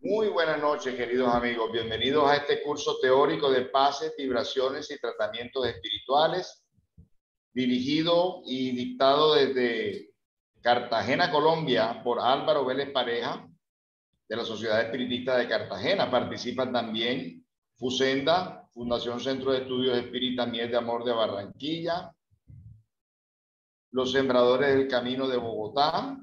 Muy buenas noches, queridos amigos. Bienvenidos a este curso teórico de pases, vibraciones y tratamientos espirituales, dirigido y dictado desde Cartagena, Colombia, por Álvaro Vélez Pareja, de la Sociedad Espiritista de Cartagena. Participan también FUSENDA, Fundación Centro de Estudios Espírita Miel de Amor de Barranquilla, los Sembradores del Camino de Bogotá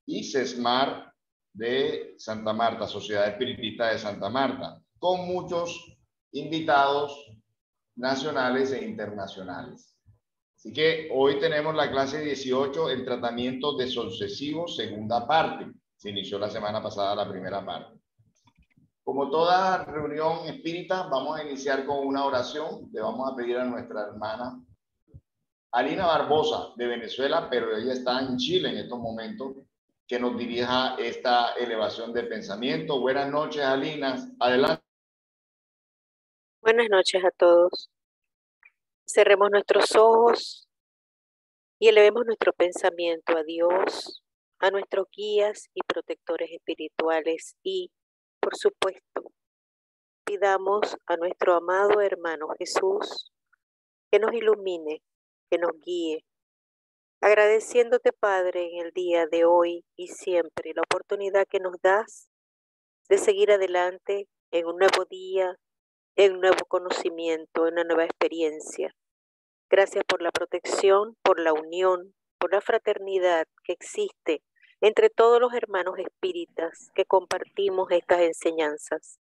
y CESMAR de Santa Marta, Sociedad Espiritista de Santa Marta, con muchos invitados nacionales e internacionales. Así que hoy tenemos la clase 18, el tratamiento desobsesivo, segunda parte. Se inició la semana pasada la primera parte. Como toda reunión espírita, vamos a iniciar con una oración. Le vamos a pedir a nuestra hermana Alina Barbosa, de Venezuela, pero ella está en Chile en estos momentos, que nos dirija esta elevación de pensamiento. Buenas noches, Alina. Adelante. Buenas noches a todos. Cerremos nuestros ojos y elevemos nuestro pensamiento a Dios, a nuestros guías y protectores espirituales y, por supuesto, pidamos a nuestro amado hermano Jesús que nos ilumine, que nos guíe, agradeciéndote, Padre, en el día de hoy y siempre la oportunidad que nos das de seguir adelante en un nuevo día, en un nuevo conocimiento, en una nueva experiencia. Gracias por la protección, por la unión, por la fraternidad que existe entre todos los hermanos espíritas que compartimos estas enseñanzas.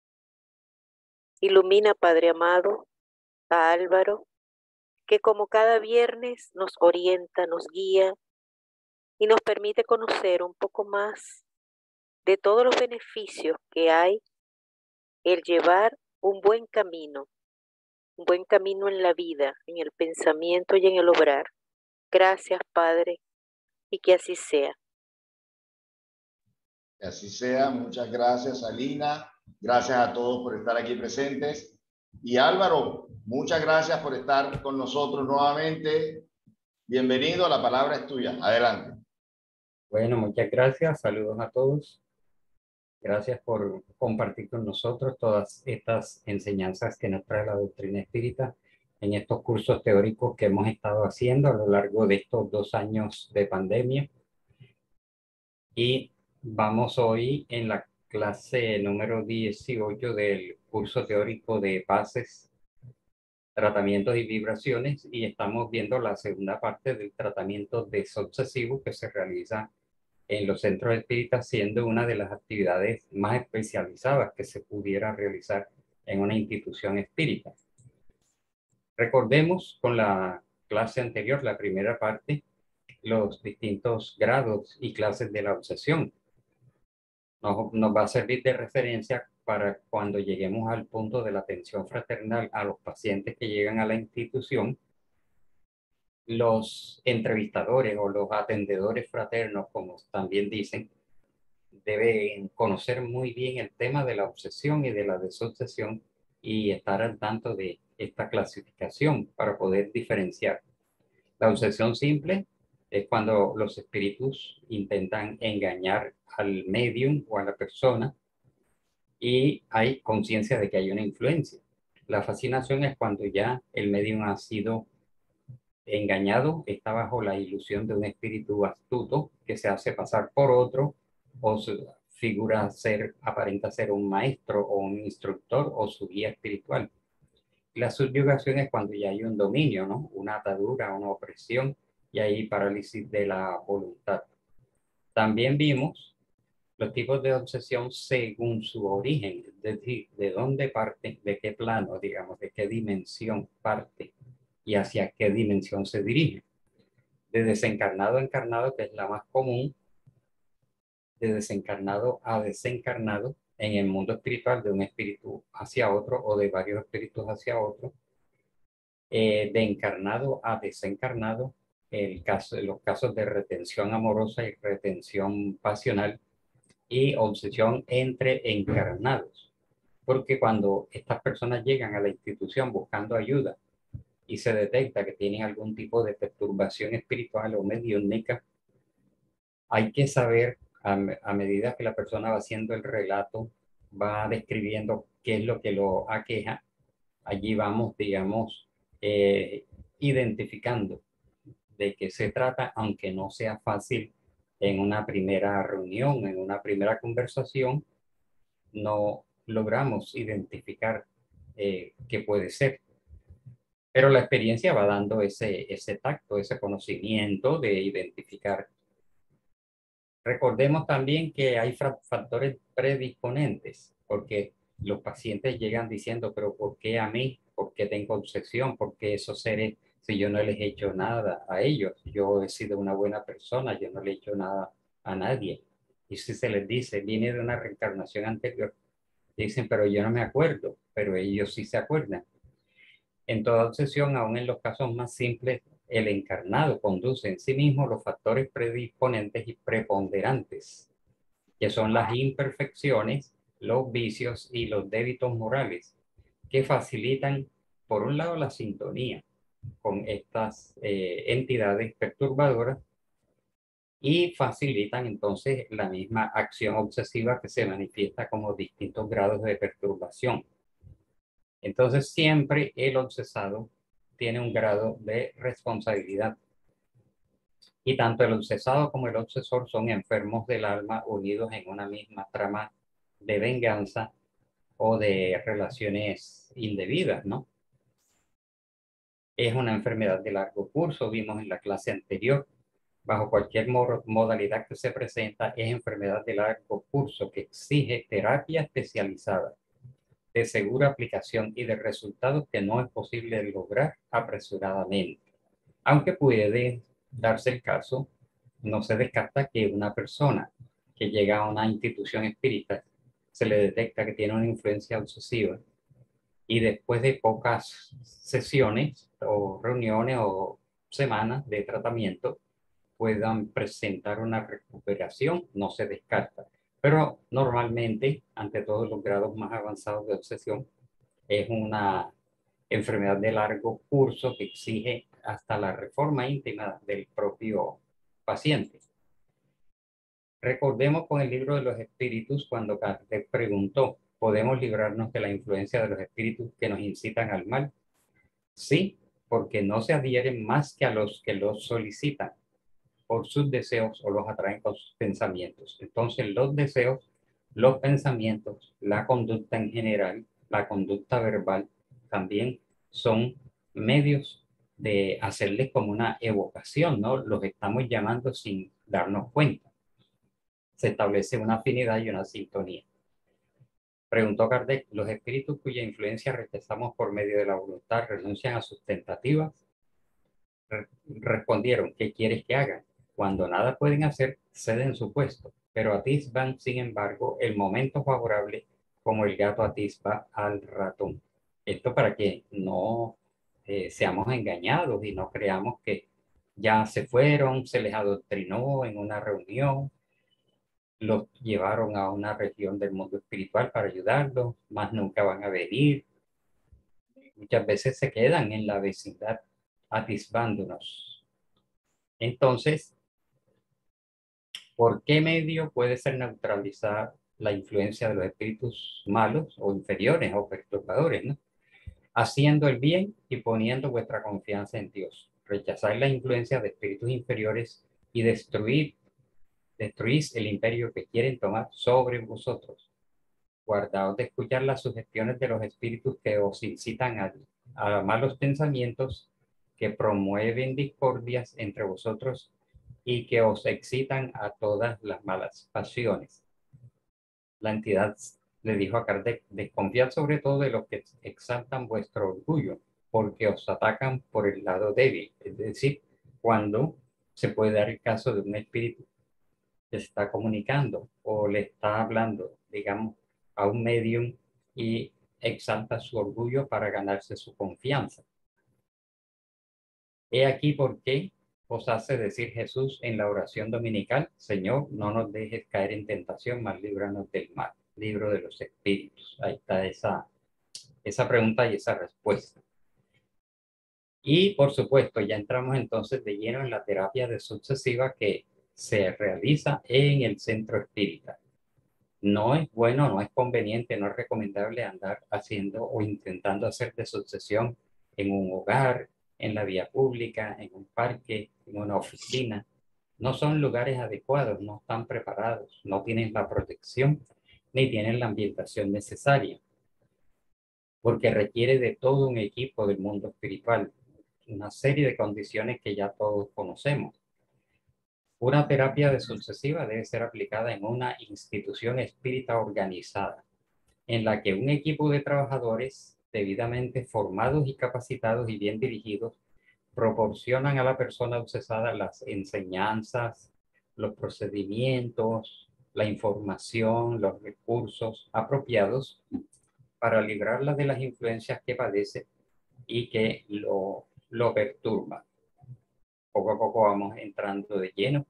Ilumina, Padre amado, a Álvaro, que como cada viernes nos orienta, nos guía y nos permite conocer un poco más de todos los beneficios que hay el llevar un buen camino en la vida, en el pensamiento y en el obrar. Gracias, Padre, y que así sea. Que así sea. Muchas gracias, Alina. Gracias a todos por estar aquí presentes. Y Álvaro, muchas gracias por estar con nosotros nuevamente. Bienvenido, la palabra es tuya. Adelante. Bueno, muchas gracias. Saludos a todos. Gracias por compartir con nosotros todas estas enseñanzas que nos trae la doctrina espírita en estos cursos teóricos que hemos estado haciendo a lo largo de estos 2 años de pandemia. Y vamos hoy en la clase número 18 del curso teórico de pases, tratamientos y vibraciones, y estamos viendo la segunda parte del tratamiento desobsesivo que se realiza en los centros espíritas, siendo una de las actividades más especializadas que se pudiera realizar en una institución espírita. Recordemos con la clase anterior, la primera parte, los distintos grados y clases de la obsesión. Nos va a servir de referencia para cuando lleguemos al punto de la atención fraternal a los pacientes que llegan a la institución. Los entrevistadores o los atendedores fraternos, como también dicen, deben conocer muy bien el tema de la obsesión y de la desobsesión y estar al tanto de esta clasificación para poder diferenciar. La obsesión simple es cuando los espíritus intentan engañar al medium o a la persona y hay conciencia de que hay una influencia. La fascinación es cuando ya el medium ha sido engañado, está bajo la ilusión de un espíritu astuto que se hace pasar por otro o figura ser, aparenta ser un maestro o un instructor o su guía espiritual. La subyugación es cuando ya hay un dominio, ¿no? Una atadura, una opresión y hay parálisis de la voluntad. También vimos los tipos de obsesión según su origen, es decir, de dónde parte, de qué plano, digamos, de qué dimensión parte y hacia qué dimensión se dirige. De desencarnado a encarnado, que es la más común, de desencarnado a desencarnado en el mundo espiritual, de un espíritu hacia otro o de varios espíritus hacia otro, de encarnado a desencarnado, los casos de retención amorosa y retención pasional y obsesión entre encarnados. Porque cuando estas personas llegan a la institución buscando ayuda y se detecta que tienen algún tipo de perturbación espiritual o mediúnica, hay que saber a medida que la persona va haciendo el relato, va describiendo qué es lo que lo aqueja, allí vamos, digamos, identificando de qué se trata, aunque no sea fácil en una primera reunión, en una primera conversación, no logramos identificar qué puede ser. Pero la experiencia va dando ese tacto, ese conocimiento de identificar. Recordemos también que hay factores predisponentes, porque los pacientes llegan diciendo, pero ¿por qué a mí? ¿Por qué tengo obsesión? ¿Por qué esos seres, si yo no les he hecho nada a ellos? Yo he sido una buena persona, yo no le he hecho nada a nadie. Y si se les dice, viene de una reencarnación anterior, dicen, pero yo no me acuerdo, pero ellos sí se acuerdan. En toda obsesión, aun en los casos más simples, el encarnado conduce en sí mismo los factores predisponentes y preponderantes, que son las imperfecciones, los vicios y los débitos morales, que facilitan, por un lado, la sintonía con estas entidades perturbadoras y facilitan entonces la misma acción obsesiva que se manifiesta como distintos grados de perturbación. Entonces, siempre el obsesado tiene un grado de responsabilidad. Y tanto el obsesado como el obsesor son enfermos del alma unidos en una misma trama de venganza o de relaciones indebidas, ¿no? Es una enfermedad de largo curso, vimos en la clase anterior. Bajo cualquier modalidad que se presenta, es enfermedad de largo curso que exige terapia especializada, de segura aplicación y de resultados que no es posible lograr apresuradamente. Aunque puede darse el caso, no se descarta que una persona que llega a una institución espírita se le detecta que tiene una influencia obsesiva y después de pocas sesiones o reuniones o semanas de tratamiento puedan presentar una recuperación, no se descarta. Pero normalmente, ante todos los grados más avanzados de obsesión, es una enfermedad de largo curso que exige hasta la reforma íntima del propio paciente. Recordemos con el libro de los espíritus cuando Kardec preguntó, ¿podemos librarnos de la influencia de los espíritus que nos incitan al mal? Sí, porque no se adhieren más que a los que los solicitan por sus deseos o los atraen con sus pensamientos. Entonces los deseos, los pensamientos, la conducta en general, la conducta verbal, también son medios de hacerles como una evocación, ¿no? Los estamos llamando sin darnos cuenta. Se establece una afinidad y una sintonía. Preguntó Kardec, ¿los espíritus cuya influencia rechazamos por medio de la voluntad renuncian a sus tentativas? Respondieron, ¿qué quieres que hagan? Cuando nada pueden hacer, ceden su puesto, pero atisban, sin embargo, el momento favorable como el gato atisba al ratón. Esto para que no seamos engañados y no creamos que ya se fueron, se les adoctrinó en una reunión, los llevaron a una región del mundo espiritual para ayudarlos, más nunca van a venir. Muchas veces se quedan en la vecindad atisbándonos. Entonces, ¿por qué medio puede ser neutralizar la influencia de los espíritus malos o inferiores o perturbadores, ¿no? Haciendo el bien y poniendo vuestra confianza en Dios. Rechazar la influencia de espíritus inferiores y destruís el imperio que quieren tomar sobre vosotros. Guardaos de escuchar las sugestiones de los espíritus que os incitan a malos pensamientos, que promueven discordias entre vosotros y que os excitan a todas las malas pasiones. La entidad le dijo a Kardec, desconfiad sobre todo de los que exaltan vuestro orgullo, porque os atacan por el lado débil. Es decir, cuando se puede dar el caso de un espíritu que se está comunicando o le está hablando, digamos, a un medium y exalta su orgullo para ganarse su confianza. He aquí por qué os hace decir Jesús en la oración dominical, Señor, no nos dejes caer en tentación, mas líbranos del mal. Libro de los Espíritus. Ahí está esa pregunta y esa respuesta. Y por supuesto, ya entramos entonces de lleno en la terapia desobsesiva que se realiza en el centro espírita. No es bueno, no es conveniente, no es recomendable andar haciendo o intentando hacer de sucesión en un hogar, en la vía pública, en un parque, en una oficina. No son lugares adecuados, no están preparados, no tienen la protección ni tienen la ambientación necesaria, porque requiere de todo un equipo del mundo espiritual, una serie de condiciones que ya todos conocemos. Una terapia de sucesiva debe ser aplicada en una institución espírita organizada, en la que un equipo de trabajadores debidamente formados y capacitados y bien dirigidos proporcionan a la persona obsesada las enseñanzas, los procedimientos, la información, los recursos apropiados para librarla de las influencias que padece y que lo perturban. Poco a poco vamos entrando de lleno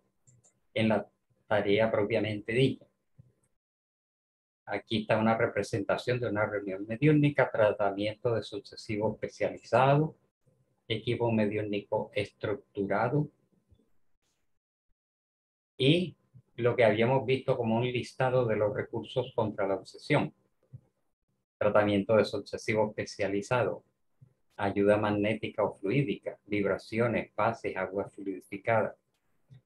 en la tarea propiamente dicha. Aquí está una representación de una reunión mediúnica, tratamiento de sucesivo especializado, equipo mediúnico estructurado y lo que habíamos visto como un listado de los recursos contra la obsesión. Tratamiento de sucesivo especializado, ayuda magnética o fluídica, vibraciones, fases, agua fluidificada,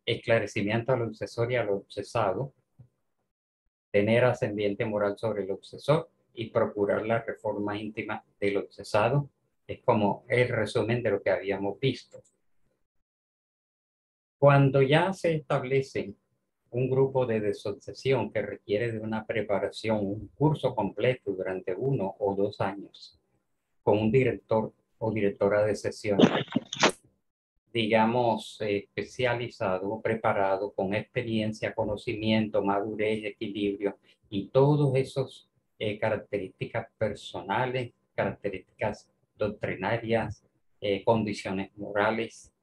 esclarecimiento al obsesor y al obsesado, tener ascendiente moral sobre el obsesor y procurar la reforma íntima del obsesado. Es como el resumen de lo que habíamos visto. Cuando ya se establece un grupo de desobsesión que requiere de una preparación, un curso completo durante 1 o 2 años, con un director o directora de sesiones, digamos, especializado, preparado, con experiencia, conocimiento, madurez, equilibrio y todos esos características personales, características doctrinarias, condiciones morales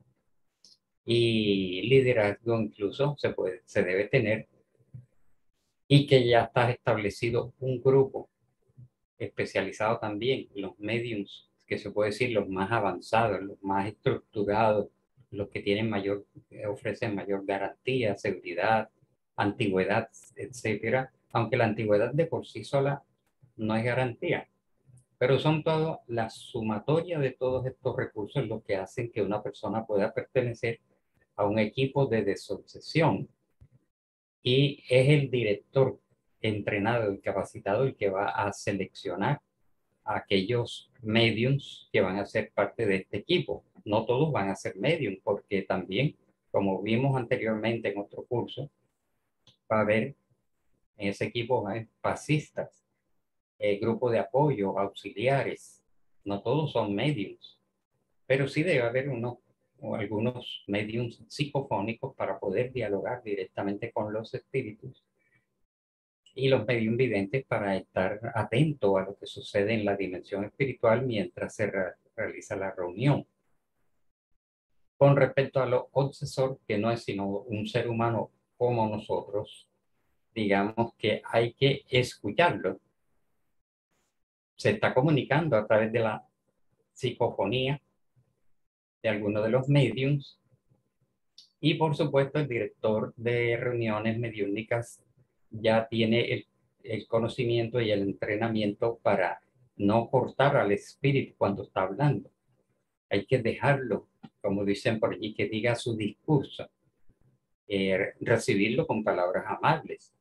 y liderazgo incluso se debe tener, y que ya está establecido un grupo especializado también, los mediums, que se puede decir los más avanzados, los más estructurados, los que tienen ofrecen mayor garantía, seguridad, antigüedad, etcétera, aunque la antigüedad de por sí sola no es garantía, pero son todo la sumatoria de todos estos recursos lo que hacen que una persona pueda pertenecer a un equipo de desobsesión, y es el director entrenado y capacitado el que va a seleccionar a aquellos mediums que van a ser parte de este equipo. No todos van a ser mediums, porque también, como vimos anteriormente en otro curso, va a haber en ese equipo pasistas, grupo de apoyo, auxiliares. No todos son mediums, pero sí debe haber o algunos mediums psicofónicos para poder dialogar directamente con los espíritus, y los medium videntes para estar atento a lo que sucede en la dimensión espiritual mientras se realiza la reunión. Con respecto a lo obsesor, que no es sino un ser humano como nosotros, digamos que hay que escucharlo. Se está comunicando a través de la psicofonía de algunos de los mediums, y por supuesto el director de reuniones mediúnicas ya tiene el conocimiento y el entrenamiento para no cortar al espíritu cuando está hablando. Hay que dejarlo, como dicen por allí, que diga su discurso, recibirlo con palabras amables,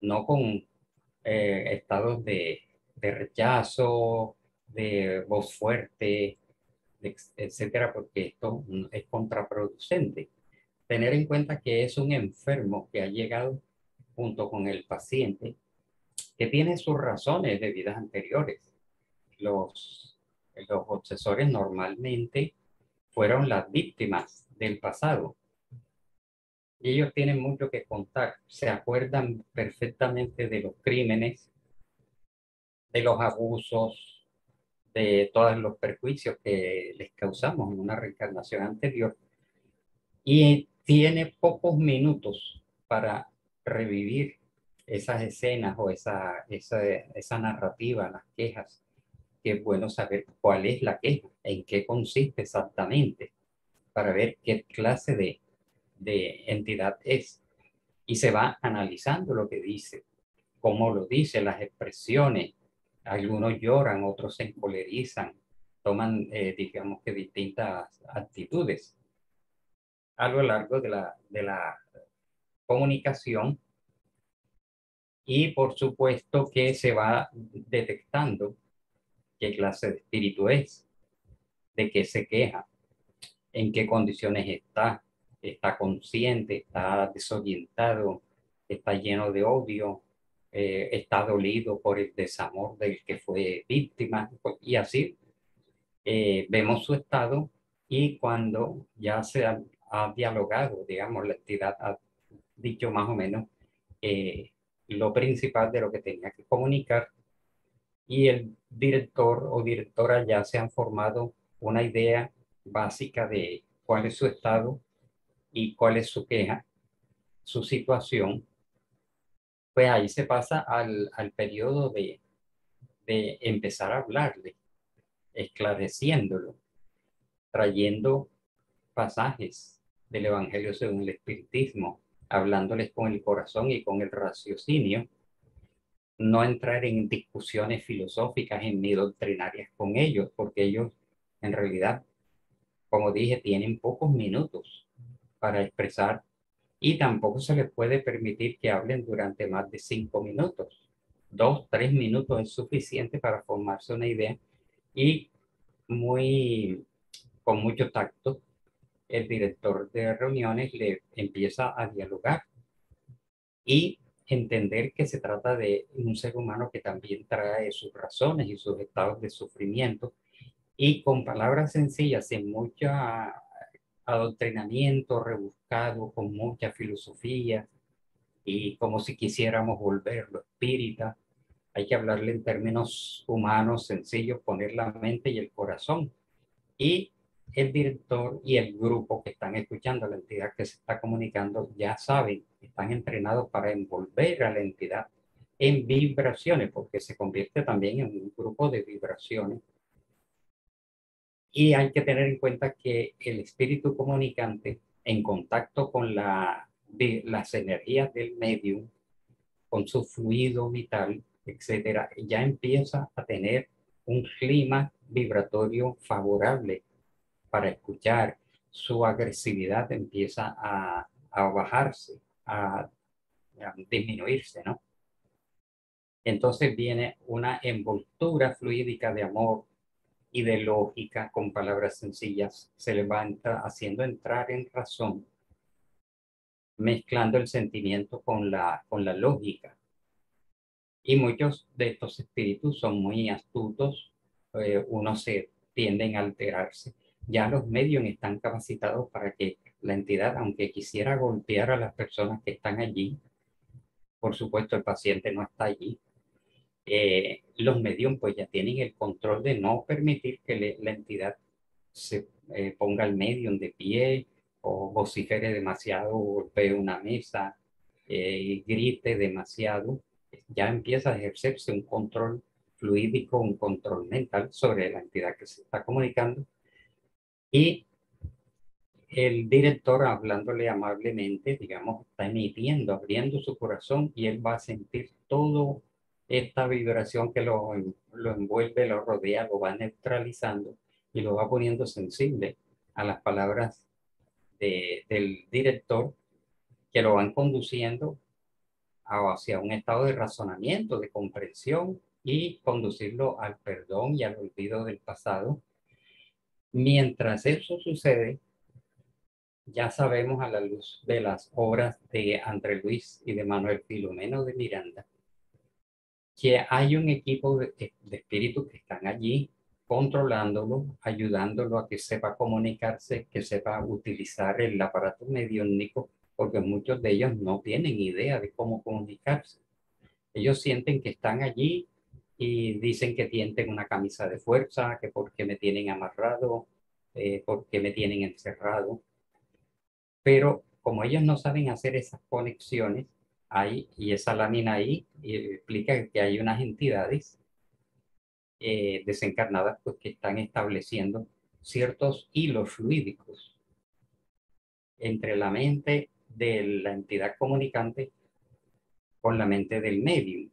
no con estados de rechazo, de voz fuerte, etcétera, porque esto es contraproducente. Tener en cuenta que es un enfermo que ha llegado junto con el paciente, que tiene sus razones de vidas anteriores. Los obsesores normalmente fueron las víctimas del pasado, y ellos tienen mucho que contar. Se acuerdan perfectamente de los crímenes, de los abusos, de todos los perjuicios que les causamos en una reencarnación anterior, y tiene pocos minutos para revivir esas escenas o esa narrativa, las quejas, que es bueno saber cuál es la queja, en qué consiste exactamente, para ver qué clase de entidad es. Y se va analizando lo que dice, cómo lo dice, las expresiones. Algunos lloran, otros se encolerizan, toman, digamos que distintas actitudes a lo largo de la comunicación. Y por supuesto que se va detectando qué clase de espíritu es, de qué se queja, en qué condiciones está consciente, está desorientado, está lleno de odio, está dolido por el desamor del que fue víctima, y así vemos su estado. Y cuando ya ha dialogado, digamos, la entidad ha dicho más o menos eh, lo principal de lo que tenía que comunicar, y el director o directora ya se han formado una idea básica de cuál es su estado y cuál es su queja, su situación, pues ahí se pasa al periodo de empezar a hablarle, esclareciéndolo, trayendo pasajes del Evangelio según el Espiritismo, hablándoles con el corazón y con el raciocinio, no entrar en discusiones filosóficas ni doctrinarias con ellos, porque ellos en realidad, como dije, tienen pocos minutos para expresar, y tampoco se les puede permitir que hablen durante más de 5 minutos. 2, 3 minutos es suficiente para formarse una idea, y con mucho tacto, el director de reuniones le empieza a dialogar y entender que se trata de un ser humano que también trae sus razones y sus estados de sufrimiento, y con palabras sencillas, sin mucho adoctrinamiento rebuscado, con mucha filosofía y como si quisiéramos volverlo espírita. Hay que hablarle en términos humanos, sencillos, poner la mente y el corazón. Y el director y el grupo que están escuchando a la entidad que se está comunicando ya saben, están entrenados para envolver a la entidad en vibraciones, porque se convierte también en un grupo de vibraciones. Y hay que tener en cuenta que el espíritu comunicante, en contacto con las energías del medium, con su fluido vital, etcétera, ya empieza a tener un clima vibratorio favorable para escuchar. Su agresividad empieza a bajarse, a disminuirse, ¿no? Entonces viene una envoltura fluídica de amor y de lógica, con palabras sencillas. Se le va haciendo entrar en razón, mezclando el sentimiento con la lógica. Y muchos de estos espíritus son muy astutos, unos se tienden a alterarse. Ya los medios están capacitados para que la entidad, aunque quisiera golpear a las personas que están allí, por supuesto el paciente no está allí, los medios pues ya tienen el control de no permitir que la entidad se ponga al medium de pie, o vocifere demasiado, o golpee una mesa, y grite demasiado. Ya empieza a ejercerse un control fluídico, un control mental sobre la entidad que se está comunicando. Y el director, hablándole amablemente, digamos, está emitiendo, abriendo su corazón, y él va a sentir toda esta vibración que lo envuelve, lo rodea, lo va neutralizando y lo va poniendo sensible a las palabras del director, que lo van conduciendo hacia un estado de razonamiento, de comprensión, y conducirlo al perdón y al olvido del pasado. Mientras eso sucede, ya sabemos, a la luz de las obras de André Luis y de Manuel Filomeno de Miranda, que hay un equipo de espíritus que están allí controlándolo, ayudándolo a que sepa comunicarse, que sepa utilizar el aparato mediúnico, porque muchos de ellos no tienen idea de cómo comunicarse. Ellos sienten que están allí y dicen que tienen una camisa de fuerza, que porque me tienen amarrado, porque me tienen encerrado. Pero como ellos no saben hacer esas conexiones, y esa lámina ahí explica que hay unas entidades desencarnadas, pues, que están estableciendo ciertos hilos fluídicos entre la mente de la entidad comunicante con la mente del medium.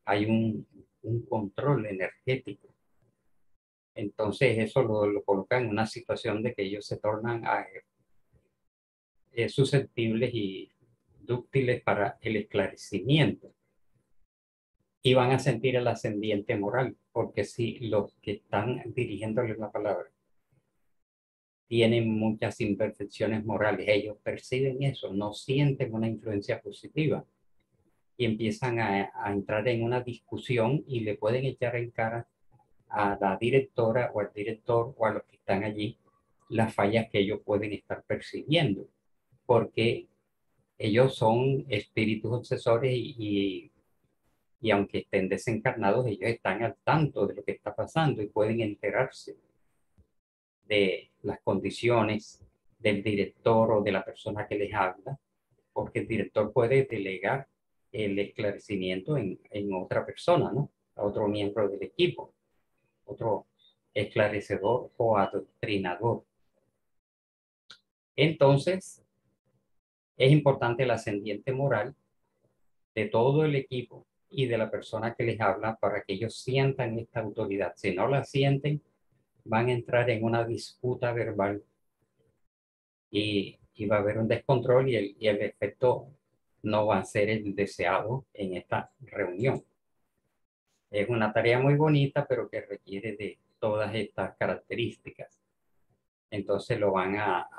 Hay un control energético. Entonces eso lo coloca en una situación de que ellos se tornan susceptibles y dúctiles para el esclarecimiento. Y van a sentir el ascendiente moral, porque si los que están dirigiéndoles la palabra tienen muchas imperfecciones morales, ellos perciben eso, no sienten una influencia positiva y empiezan a entrar en una discusión y le pueden echar en cara a la directora o al director o a los que están allí las fallas que ellos pueden estar percibiendo, porque ellos son espíritus obsesores y aunque estén desencarnados, ellos están al tanto de lo que está pasando y pueden enterarse de las condiciones del director o de la persona que les habla, porque el director puede delegar el esclarecimiento en otra persona, ¿no? A otro miembro del equipo, otro esclarecedor o adoctrinador. Entonces, es importante el ascendiente moral de todo el equipo y de la persona que les habla para que ellos sientan esta autoridad. Si no la sienten, van a entrar en una disputa verbal y va a haber un descontrol y el efecto no va a ser el deseado en esta reunión. Es una tarea muy bonita, pero que requiere de todas estas características. Entonces lo van a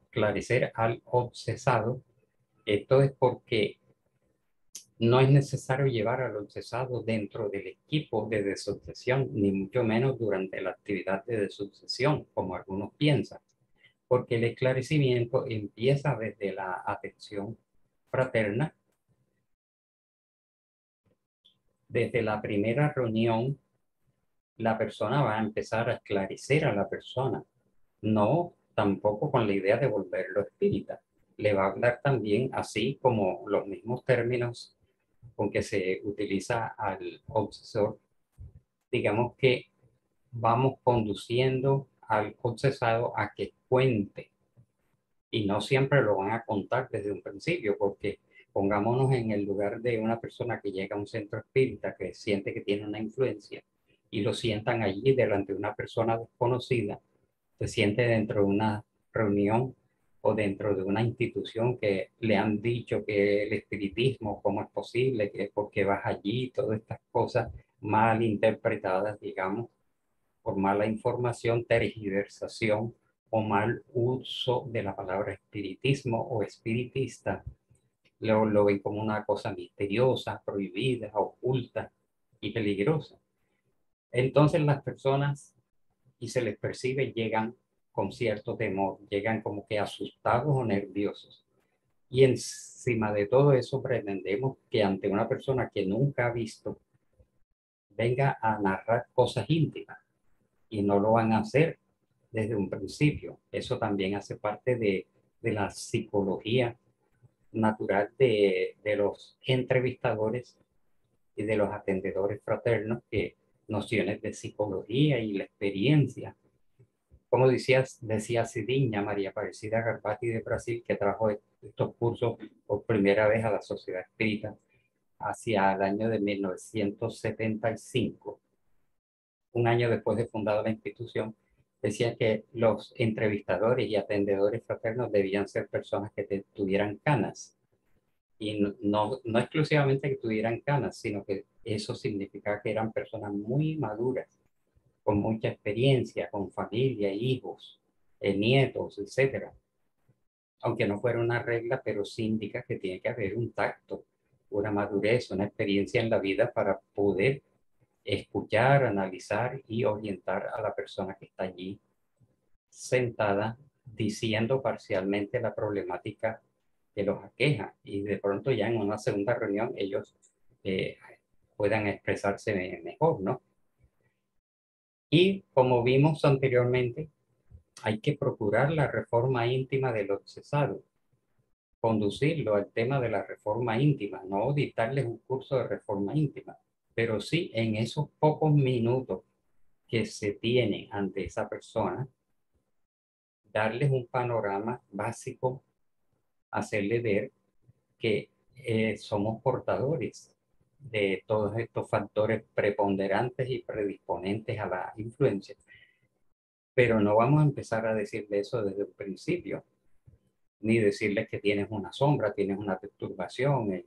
esclarecer al obsesado. Esto es porque no es necesario llevar al obsesado dentro del equipo de desobsesión, ni mucho menos durante la actividad de desobsesión, como algunos piensan, porque el esclarecimiento empieza desde la atención fraterna. Desde la primera reunión, la persona va a empezar a esclarecer a la persona, no tampoco con la idea de volverlo espírita. Le va a hablar también así como los mismos términos con que se utiliza al obsesor. Digamos que vamos conduciendo al obsesado a que cuente y no siempre lo van a contar desde un principio, porque pongámonos en el lugar de una persona que llega a un centro espírita que siente que tiene una influencia y lo sientan allí delante de una persona desconocida, se siente dentro de una reunión o dentro de una institución que le han dicho que el espiritismo, cómo es posible, que por qué vas allí, todas estas cosas mal interpretadas, digamos, por mala información, tergiversación o mal uso de la palabra espiritismo o espiritista. Lo ven como una cosa misteriosa, prohibida, oculta y peligrosa. Entonces las personas, y se les percibe, llegan con cierto temor, llegan como que asustados o nerviosos. Y encima de todo eso pretendemos que ante una persona que nunca ha visto, venga a narrar cosas íntimas y no lo van a hacer desde un principio. Eso también hace parte de la psicología natural de los entrevistadores y de los atendedores fraternos, que nociones de psicología y la experiencia. Como decía Cidiña, María Aparecida Garbati de Brasil, que trajo estos cursos por primera vez a la Sociedad Espírita hacia el año de 1975, un año después de fundada la institución. Decía que los entrevistadores y atendedores fraternos debían ser personas que tuvieran canas. Y no exclusivamente que tuvieran canas, sino que eso significaba que eran personas muy maduras, con mucha experiencia, con familia, hijos, nietos, etcétera. Aunque no fuera una regla, pero sí indica que tiene que haber un tacto, una madurez, una experiencia en la vida para poder escuchar, analizar y orientar a la persona que está allí sentada diciendo parcialmente la problemática que los aqueja, y de pronto ya en una segunda reunión ellos puedan expresarse mejor, ¿no? Y como vimos anteriormente, hay que procurar la reforma íntima del obsesado, conducirlo al tema de la reforma íntima, no dictarles un curso de reforma íntima, pero sí en esos pocos minutos que se tienen ante esa persona, darles un panorama básico, hacerle ver que somos portadores de todos estos factores preponderantes y predisponentes a la influencia. Pero no vamos a empezar a decirle eso desde el principio, ni decirles que tienes una sombra, tienes una perturbación,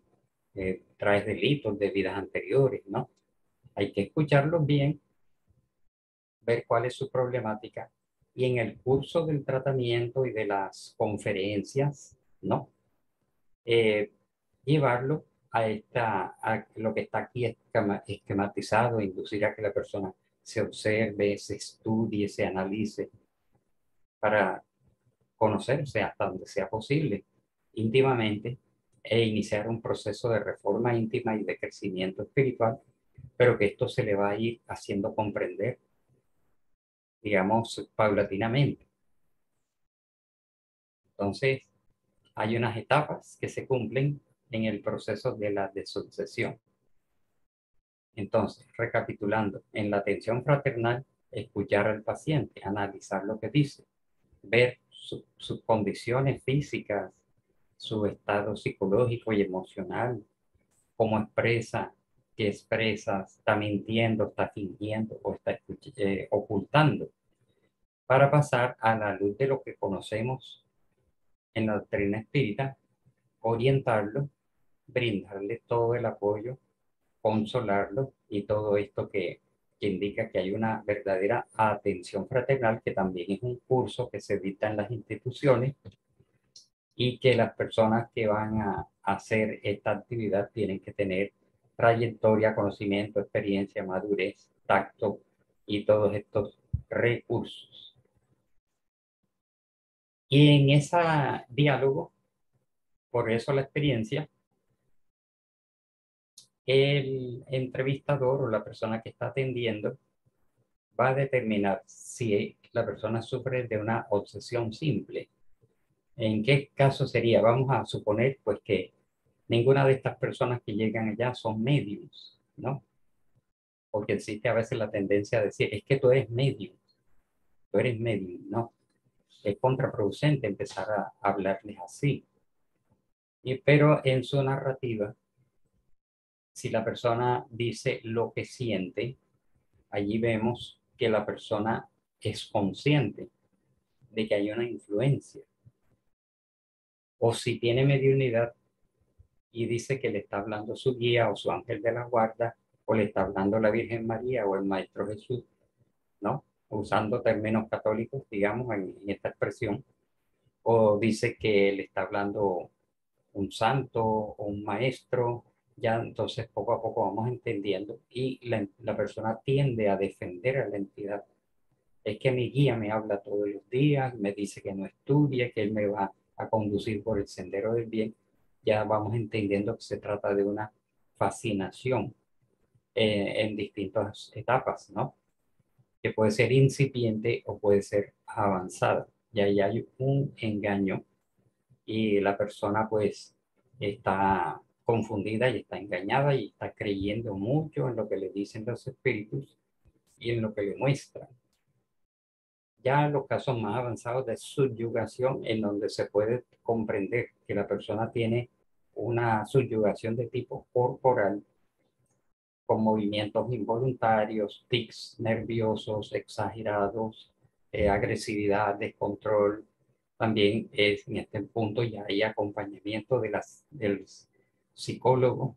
traes delitos de vidas anteriores, ¿no? Hay que escucharlos bien, ver cuál es su problemática y en el curso del tratamiento y de las conferencias, ¿no? Llevarlo a lo que está aquí esquematizado, inducir a que la persona se observe, se estudie, se analice para conocerse hasta donde sea posible íntimamente e iniciar un proceso de reforma íntima y de crecimiento espiritual, pero que esto se le va a ir haciendo comprender, digamos, paulatinamente. Entonces, hay unas etapas que se cumplen en el proceso de la desobsesión. Entonces, recapitulando, en la atención fraternal, escuchar al paciente, analizar lo que dice, ver sus condiciones físicas, su estado psicológico y emocional, cómo expresa, qué expresa, está mintiendo, está fingiendo o está ocultando, para pasar a la luz de lo que conocemos en la doctrina espírita, orientarlo, brindarle todo el apoyo, consolarlo y todo esto que indica que hay una verdadera atención fraternal, que también es un curso que se dicta en las instituciones y que las personas que van a hacer esta actividad tienen que tener trayectoria, conocimiento, experiencia, madurez, tacto y todos estos recursos. Y en ese diálogo, por eso la experiencia, el entrevistador o la persona que está atendiendo va a determinar si la persona sufre de una obsesión simple. ¿En qué caso sería? Vamos a suponer pues que ninguna de estas personas que llegan allá son mediums, ¿no? Porque existe a veces la tendencia a decir, es que tú eres medium, ¿no? Es contraproducente empezar a hablarles así. Pero en su narrativa, si la persona dice lo que siente, allí vemos que la persona es consciente de que hay una influencia. O si tiene mediunidad y dice que le está hablando su guía o su ángel de la guarda, o le está hablando la Virgen María o el Maestro Jesús, ¿no? Usando términos católicos, digamos, en esta expresión, o dice que le está hablando un santo o un maestro, ya entonces poco a poco vamos entendiendo y la persona tiende a defender a la entidad. Es que mi guía me habla todos los días, me dice que no estudie, que él me va a conducir por el sendero del bien. Ya vamos entendiendo que se trata de una fascinación en distintas etapas, ¿no? Que puede ser incipiente o puede ser avanzada. Y ahí hay un engaño y la persona pues está confundida y está engañada y está creyendo mucho en lo que le dicen los espíritus y en lo que le muestran. Ya los casos más avanzados de subyugación, en donde se puede comprender que la persona tiene una subyugación de tipo corporal, con movimientos involuntarios, tics nerviosos exagerados, agresividad, descontrol. También es, en este punto ya hay acompañamiento del psicólogo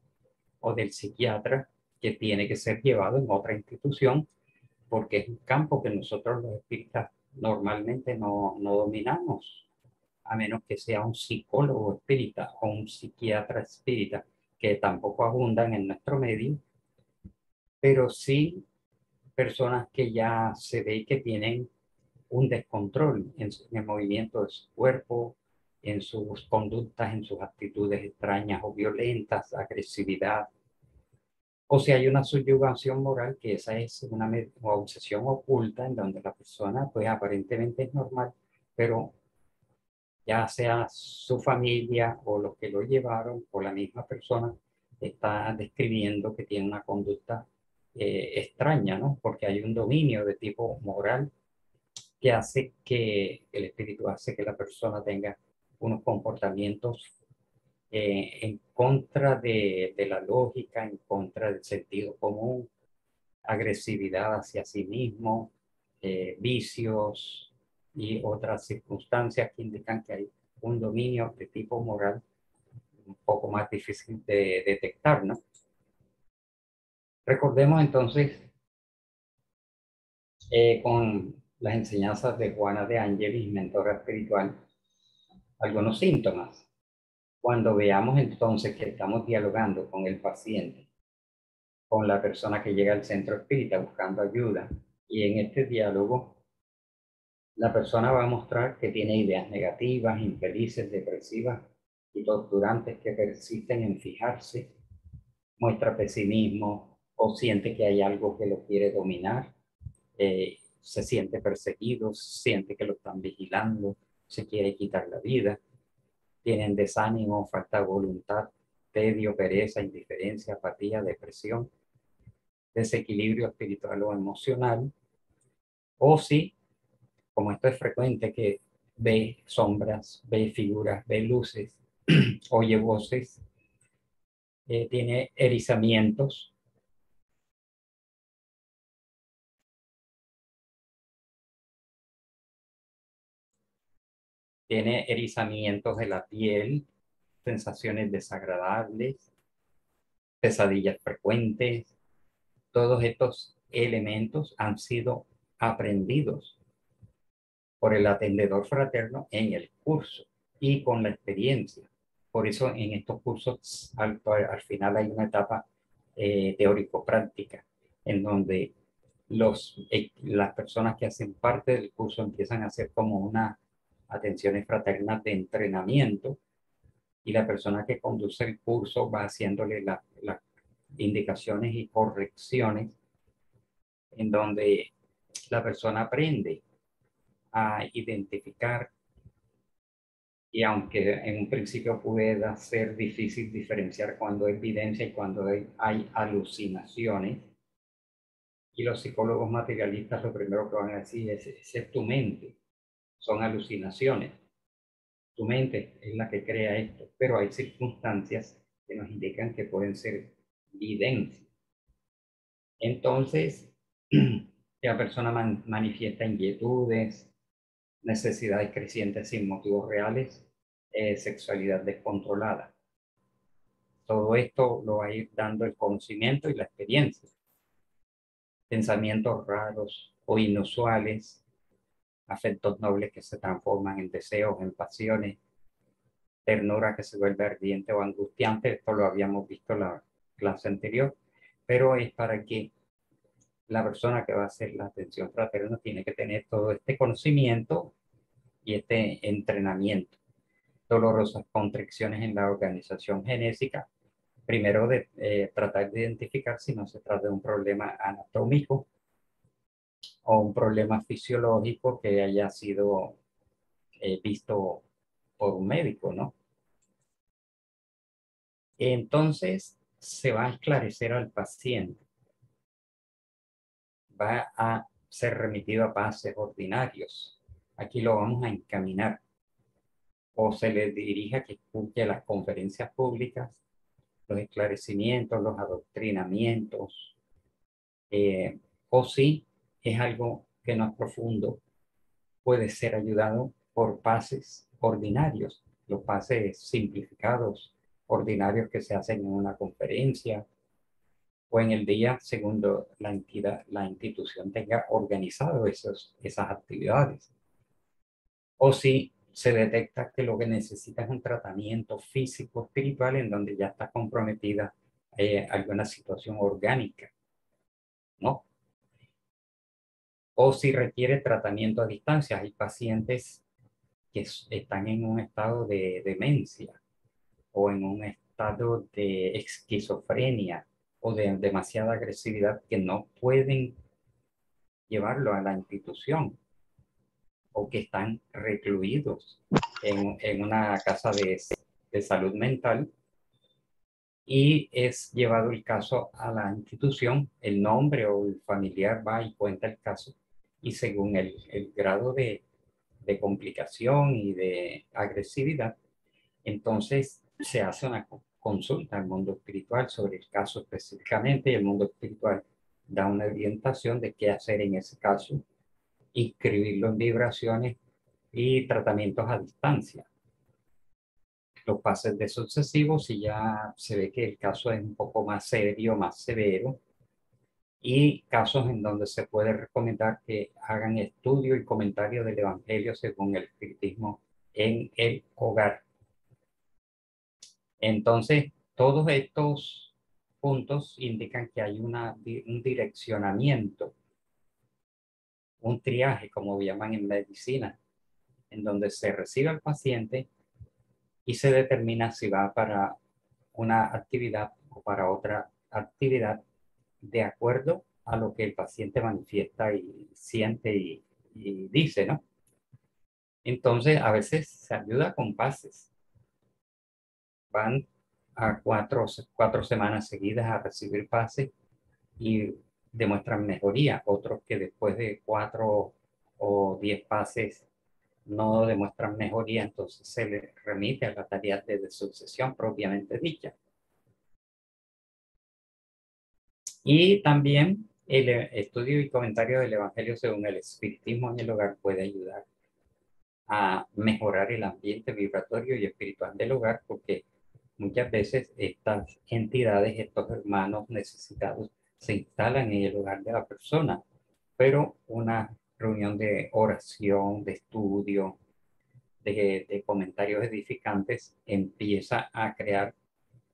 o del psiquiatra, que tiene que ser llevado en otra institución, porque es un campo que nosotros los espíritas normalmente no dominamos, a menos que sea un psicólogo espírita o un psiquiatra espírita, que tampoco abundan en nuestro medio, pero sí personas que ya se ve que tienen un descontrol en el movimiento de su cuerpo, en sus conductas, en sus actitudes extrañas o violentas, agresividad. O si hay una subyugación moral, que esa es una obsesión oculta en donde la persona pues aparentemente es normal, pero ya sea su familia o los que lo llevaron o la misma persona está describiendo que tiene una conducta extraña, ¿no? Porque hay un dominio de tipo moral que hace que el espíritu hace que la persona tenga unos comportamientos en contra de la lógica, en contra del sentido común, agresividad hacia sí mismo, vicios y otras circunstancias que indican que hay un dominio de tipo moral un poco más difícil de detectar, ¿no? Recordemos entonces con las enseñanzas de Juana de Ángelis, mentora espiritual, algunos síntomas. Cuando veamos entonces que estamos dialogando con el paciente, con la persona que llega al centro espírita buscando ayuda, y en este diálogo la persona va a mostrar que tiene ideas negativas, infelices, depresivas y torturantes que persisten en fijarse, muestra pesimismo o siente que hay algo que lo quiere dominar, se siente perseguido, siente que lo están vigilando, se quiere quitar la vida, tienen desánimo, falta de voluntad, tedio, pereza, indiferencia, apatía, depresión, desequilibrio espiritual o emocional, o si, como esto es frecuente, que ve sombras, ve figuras, ve luces, oye voces, tiene erizamientos, de la piel, sensaciones desagradables, pesadillas frecuentes. Todos estos elementos han sido aprendidos por el atendedor fraterno en el curso y con la experiencia. Por eso en estos cursos al final hay una etapa teórico-práctica en donde las personas que hacen parte del curso empiezan a hacer como una atenciones fraternas de entrenamiento y la persona que conduce el curso va haciéndole las indicaciones y correcciones en donde la persona aprende a identificar y aunque en un principio pueda ser difícil diferenciar cuando hay evidencia y cuando hay alucinaciones, y los psicólogos materialistas lo primero que van a decir es tu mente, son alucinaciones. Tu mente es la que crea esto, pero hay circunstancias que nos indican que pueden ser evidencia. Entonces, la persona manifiesta inquietudes, necesidades crecientes sin motivos reales, sexualidad descontrolada. Todo esto lo va a ir dando el conocimiento y la experiencia. Pensamientos raros o inusuales, afectos nobles que se transforman en deseos, en pasiones, ternura que se vuelve ardiente o angustiante. Esto lo habíamos visto en la clase anterior, pero es para que la persona que va a hacer la atención fraterna tiene que tener todo este conocimiento y este entrenamiento. Dolorosas constricciones en la organización genésica. Primero, tratar de identificar si no se trata de un problema anatómico o un problema fisiológico que haya sido visto por un médico, ¿no? Entonces, se va a esclarecer al paciente, va a ser remitido a pases ordinarios. Aquí lo vamos a encaminar o se le dirige a que escuche las conferencias públicas, los esclarecimientos, los adoctrinamientos, o si es algo que no es profundo, puede ser ayudado por pases ordinarios, los pases simplificados, ordinarios que se hacen en una conferencia o en el día según la institución tenga organizado esas actividades. O si se detecta que lo que necesita es un tratamiento físico espiritual en donde ya está comprometida alguna situación orgánica, ¿no? O si requiere tratamiento a distancia. Hay pacientes que están en un estado de demencia o en un estado de esquizofrenia o de demasiada agresividad que no pueden llevarlo a la institución o que están recluidos en una casa de salud mental y es llevado el caso a la institución, el nombre o el familiar va y cuenta el caso y según el grado de complicación y de agresividad, entonces se hace una consulta al mundo espiritual sobre el caso específicamente y el mundo espiritual da una orientación de qué hacer en ese caso, inscribirlo en vibraciones y tratamientos a distancia. Los pases de sucesivos, si ya se ve que el caso es un poco más serio, más severo, y casos en donde se puede recomendar que hagan estudio y comentario del Evangelio según el espiritismo en el hogar. Entonces, todos estos puntos indican que hay un direccionamiento, un triaje, como llaman en medicina, en donde se recibe al paciente y se determina si va para una actividad o para otra actividad de acuerdo a lo que el paciente manifiesta y siente y dice, ¿no? Entonces, a veces se ayuda con pases. Van a cuatro semanas seguidas a recibir pases y demuestran mejoría. Otros que después de 4 o 10 pases no demuestran mejoría, entonces se le remite a la tarea de sucesión propiamente dicha. Y también el estudio y comentario del Evangelio según el espiritismo en el hogar puede ayudar a mejorar el ambiente vibratorio y espiritual del hogar, porque muchas veces estas entidades, estos hermanos necesitados, se instalan en el hogar de la persona, pero una reunión de oración, de estudio, de comentarios edificantes empieza a crear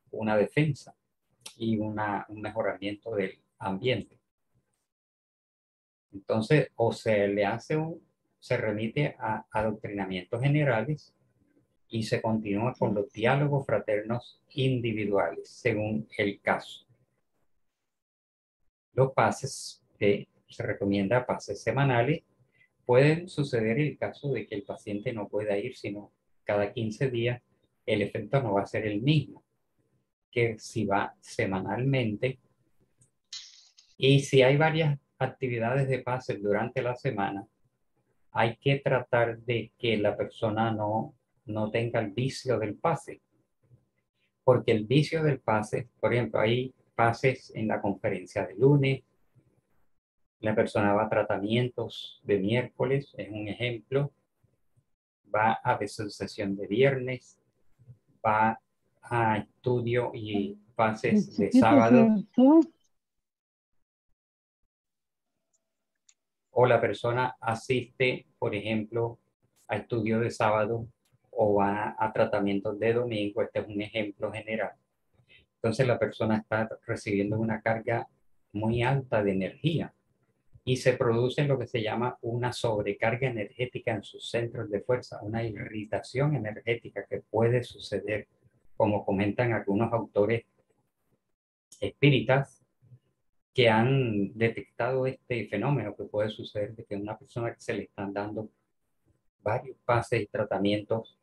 una defensa y un mejoramiento del ambiente. Entonces, o se le hace se remite a adoctrinamientos generales y se continúa con los diálogos fraternos individuales, según el caso. Los pases, que se recomienda pases semanales, pueden suceder en el caso de que el paciente no pueda ir, sino cada 15 días, el efecto no va a ser el mismo que si va semanalmente. Y si hay varias actividades de pases durante la semana, hay que tratar de que la persona no tenga el vicio del pase. Porque el vicio del pase, por ejemplo, hay pases en la conferencia de lunes, la persona va a tratamientos de miércoles, es un ejemplo, va a desasociación de viernes, va a estudio y pases de sábado, o la persona asiste, por ejemplo, a estudio de sábado o va a tratamientos de domingo. Este es un ejemplo general. Entonces la persona está recibiendo una carga muy alta de energía y se produce lo que se llama una sobrecarga energética en sus centros de fuerza, una irritación energética que puede suceder, como comentan algunos autores espíritas que han detectado este fenómeno que puede suceder de que una persona que se le están dando varios pases y tratamientos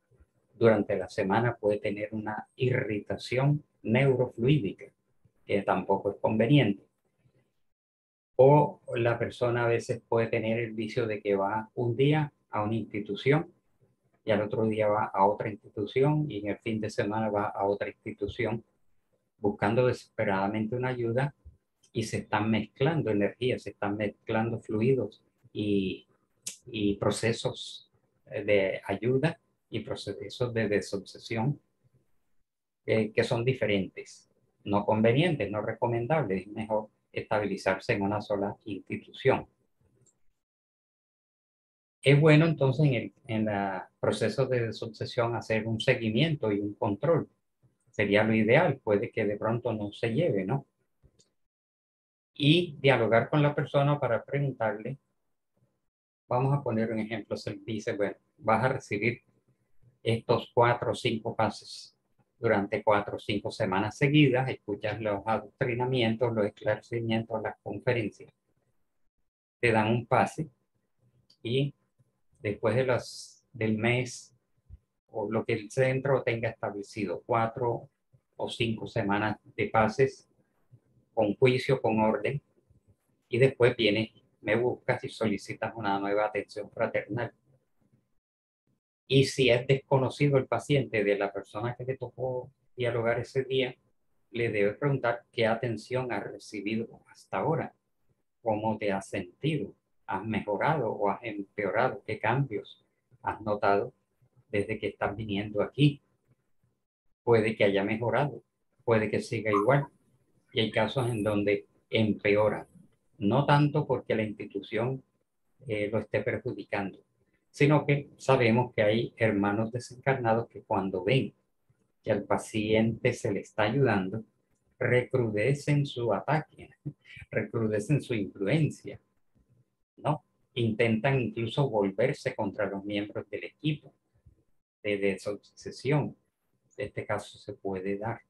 durante la semana puede tener una irritación neurofluídica, que tampoco es conveniente. O la persona a veces puede tener el vicio de que va un día a una institución y al otro día va a otra institución y en el fin de semana va a otra institución buscando desesperadamente una ayuda y se están mezclando energías, se están mezclando fluidos y procesos de ayuda y procesos de desobsesión que son diferentes, no convenientes, no recomendables. Es mejor estabilizarse en una sola institución. Es bueno entonces en el proceso de desobsesión hacer un seguimiento y un control. Sería lo ideal, puede que de pronto no se lleve, ¿no? Y dialogar con la persona para preguntarle, vamos a poner un ejemplo, se dice, bueno, vas a recibir estos 4 o 5 pases durante 4 o 5 semanas seguidas, escuchas los adoctrinamientos, los esclarecimientos, las conferencias, te dan un pase y después del mes o lo que el centro tenga establecido, 4 o 5 semanas de pases con juicio, con orden, y después viene me buscas y solicitas una nueva atención fraternal. Y si es desconocido el paciente de la persona que le tocó dialogar ese día, le debe preguntar qué atención ha recibido hasta ahora, cómo te has sentido, has mejorado o has empeorado, qué cambios has notado desde que estás viniendo aquí. Puede que haya mejorado, puede que siga igual. Y hay casos en donde empeora, no tanto porque la institución lo esté perjudicando, sino que sabemos que hay hermanos desencarnados que cuando ven que al paciente se le está ayudando, recrudecen su ataque, recrudecen su influencia, ¿no? Intentan incluso volverse contra los miembros del equipo de desobsesión. Este caso se puede dar.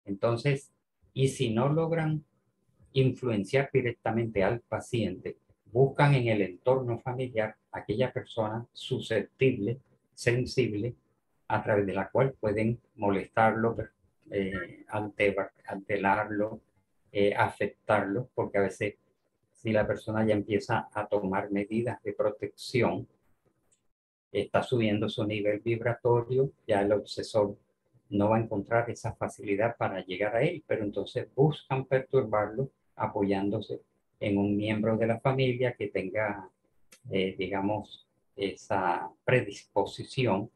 Entonces, y si no logran influenciar directamente al paciente, buscan en el entorno familiar aquella persona susceptible, sensible, a través de la cual pueden molestarlo, alterarlo, afectarlo, porque a veces si la persona ya empieza a tomar medidas de protección, está subiendo su nivel vibratorio, ya el obsesor no va a encontrar esa facilidad para llegar a él, pero entonces buscan perturbarlo apoyándose en un miembro de la familia que tenga, digamos, esa predisposición,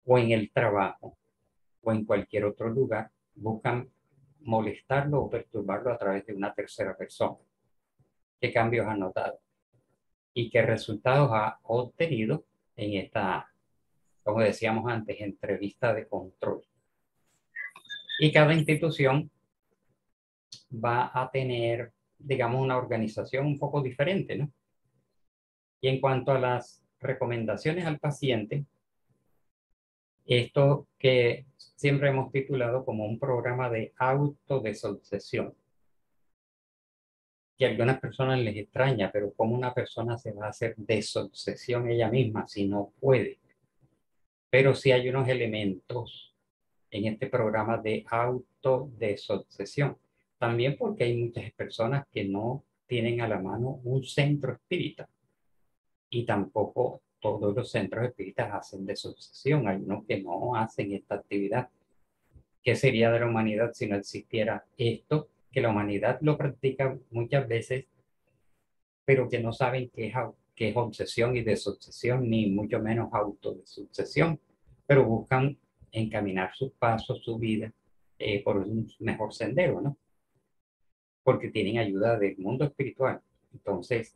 o en el trabajo o en cualquier otro lugar, buscan molestarlo o perturbarlo a través de una tercera persona. ¿Qué cambios ha notado? ¿Y qué resultados ha obtenido en esta, como decíamos antes, entrevista de control? Y cada institución va a tener, digamos, una organización un poco diferente, ¿no? Y en cuanto a las recomendaciones al paciente, esto que siempre hemos titulado como un programa de autodesobsesión, que a algunas personas les extraña, pero ¿cómo una persona se va a hacer desobsesión ella misma si no puede? Pero sí hay unos elementos en este programa de autodesobsesión. También porque hay muchas personas que no tienen a la mano un centro espírita, y tampoco todos los centros espíritas hacen desobsesión. Hay unos que no hacen esta actividad. ¿Qué sería de la humanidad si no existiera esto? Que la humanidad lo practica muchas veces, pero que no saben qué es obsesión y desobsesión, ni mucho menos autodesobsesión, pero buscan encaminar sus pasos, su vida, por un mejor sendero, ¿no? Porque tienen ayuda del mundo espiritual. Entonces,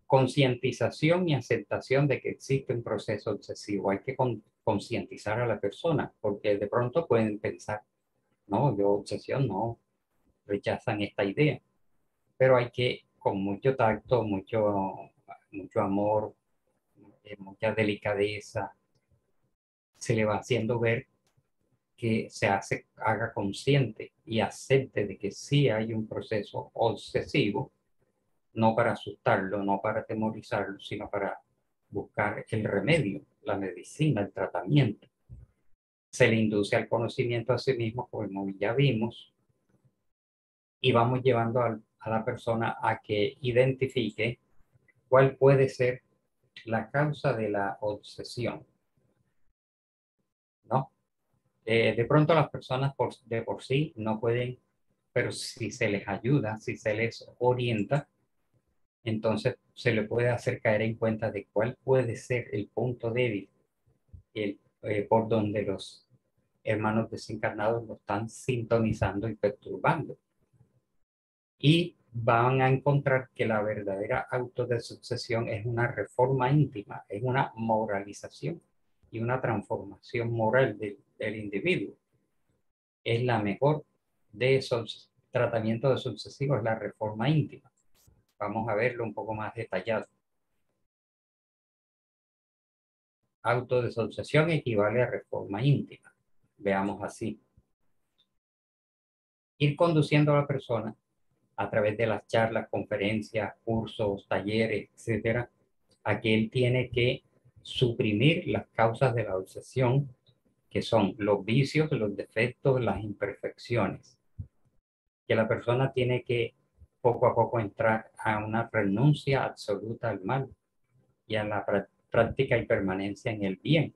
concientización y aceptación de que existe un proceso obsesivo. Hay que concientizar a la persona, porque de pronto pueden pensar, no, yo obsesión no, rechazan esta idea. Pero hay que, con mucho tacto, mucho amor, mucha delicadeza, se le va haciendo ver que haga consciente y acepte de que sí hay un proceso obsesivo, no para asustarlo, no para atemorizarlo, sino para buscar el remedio, la medicina, el tratamiento. Se le induce al conocimiento a sí mismo, como ya vimos, y vamos llevando a la persona a que identifique cuál puede ser la causa de la obsesión, ¿no? De pronto las personas de por sí no pueden, pero si se les ayuda, si se les orienta, entonces se le puede hacer caer en cuenta de cuál puede ser el punto débil, por donde los hermanos desencarnados lo están sintonizando y perturbando. Y van a encontrar que la verdadera autodesobsesión es una reforma íntima, es una moralización y una transformación moral del individuo. Es la mejor de esos tratamientos desobsesivos, la reforma íntima. Vamos a verlo un poco más detallado. Autodesobsesión equivale a reforma íntima. Veamos así. Ir conduciendo a la persona a través de las charlas, conferencias, cursos, talleres, etcétera, a que él tiene que suprimir las causas de la obsesión, que son los vicios, los defectos, las imperfecciones. Que la persona tiene que poco a poco entrar a una renuncia absoluta al mal y a la práctica y permanencia en el bien.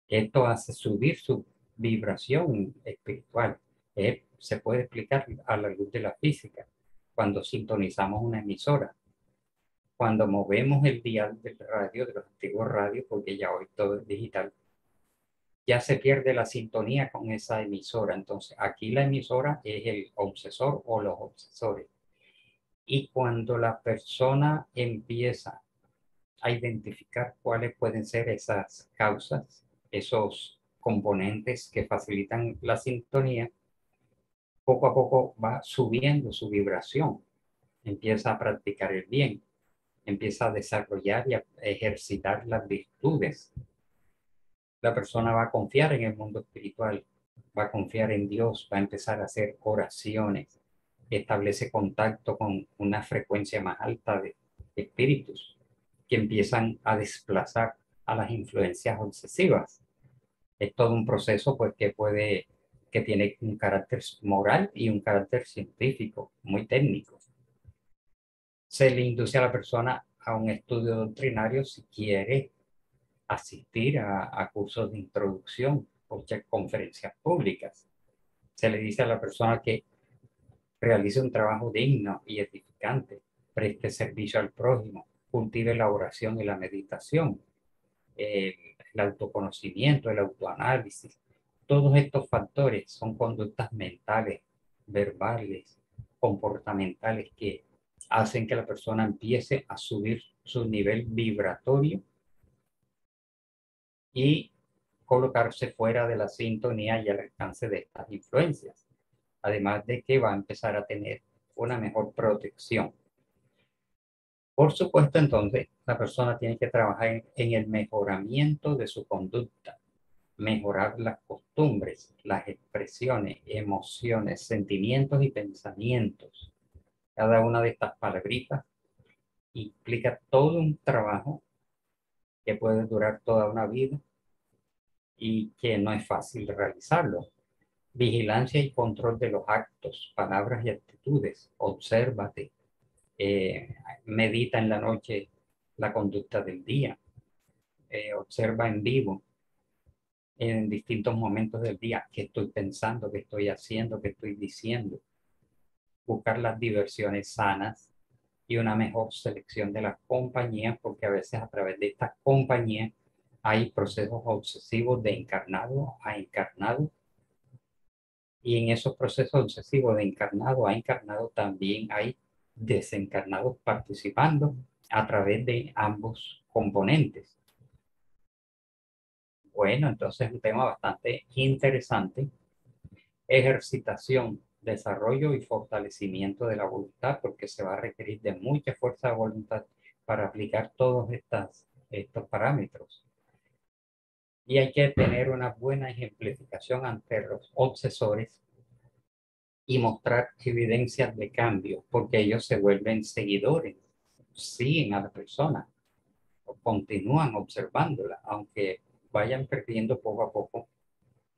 Esto hace subir su vibración espiritual. Se puede explicar a la luz de la física. Cuando sintonizamos una emisora, cuando movemos el dial del radio, de los antiguos radios, porque ya hoy todo es digital, ya se pierde la sintonía con esa emisora. Entonces, aquí la emisora es el obsesor o los obsesores. Y cuando la persona empieza a identificar cuáles pueden ser esas causas, esos componentes que facilitan la sintonía, poco a poco va subiendo su vibración, empieza a practicar el bien, empieza a desarrollar y a ejercitar las virtudes. La persona va a confiar en el mundo espiritual, va a confiar en Dios, va a empezar a hacer oraciones, establece contacto con una frecuencia más alta de espíritus que empiezan a desplazar a las influencias obsesivas. Es todo un proceso pues que tiene un carácter moral y un carácter científico, muy técnico. Se le induce a la persona a un estudio doctrinario si quiere asistir a cursos de introducción o conferencias públicas. Se le dice a la persona que realice un trabajo digno y edificante, preste servicio al prójimo, cultive la oración y la meditación, el autoconocimiento, el autoanálisis. Todos estos factores son conductas mentales, verbales, comportamentales que hacen que la persona empiece a subir su nivel vibratorio y colocarse fuera de la sintonía y al alcance de estas influencias. Además de que va a empezar a tener una mejor protección. Por supuesto, entonces, la persona tiene que trabajar en el mejoramiento de su conducta, mejorar las costumbres, las expresiones, emociones, sentimientos y pensamientos. Cada una de estas palabritas implica todo un trabajo que puede durar toda una vida y que no es fácil realizarlo. Vigilancia y control de los actos, palabras y actitudes. Obsérvate. Medita en la noche la conducta del día. Observa en vivo en distintos momentos del día qué estoy pensando, qué estoy haciendo, qué estoy diciendo. Buscar las diversiones sanas y una mejor selección de las compañías, porque a veces a través de estas compañías hay procesos obsesivos de encarnado a encarnado. Y en esos procesos obsesivos de encarnado a encarnado también hay desencarnados participando a través de ambos componentes. Bueno, entonces es un tema bastante interesante. Ejercitación, desarrollo y fortalecimiento de la voluntad, porque se va a requerir de mucha fuerza de voluntad para aplicar todos estos parámetros. Y hay que tener una buena ejemplificación ante los obsesores y mostrar evidencias de cambio, porque ellos se vuelven seguidores, siguen a la persona, continúan observándola, aunque vayan perdiendo poco a poco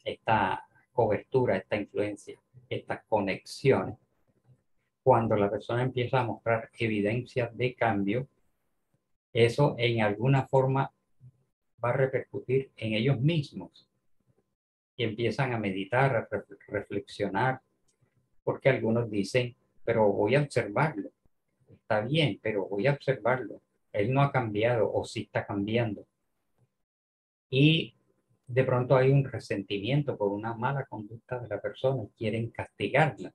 esta cobertura, esta influencia, estas conexiones. Cuando la persona empieza a mostrar evidencias de cambio, eso en alguna forma va a repercutir en ellos mismos y empiezan a meditar, a reflexionar, porque algunos dicen, pero voy a observarlo. Está bien, pero voy a observarlo. Él no ha cambiado o sí está cambiando. Y de pronto hay un resentimiento por una mala conducta de la persona y quieren castigarla.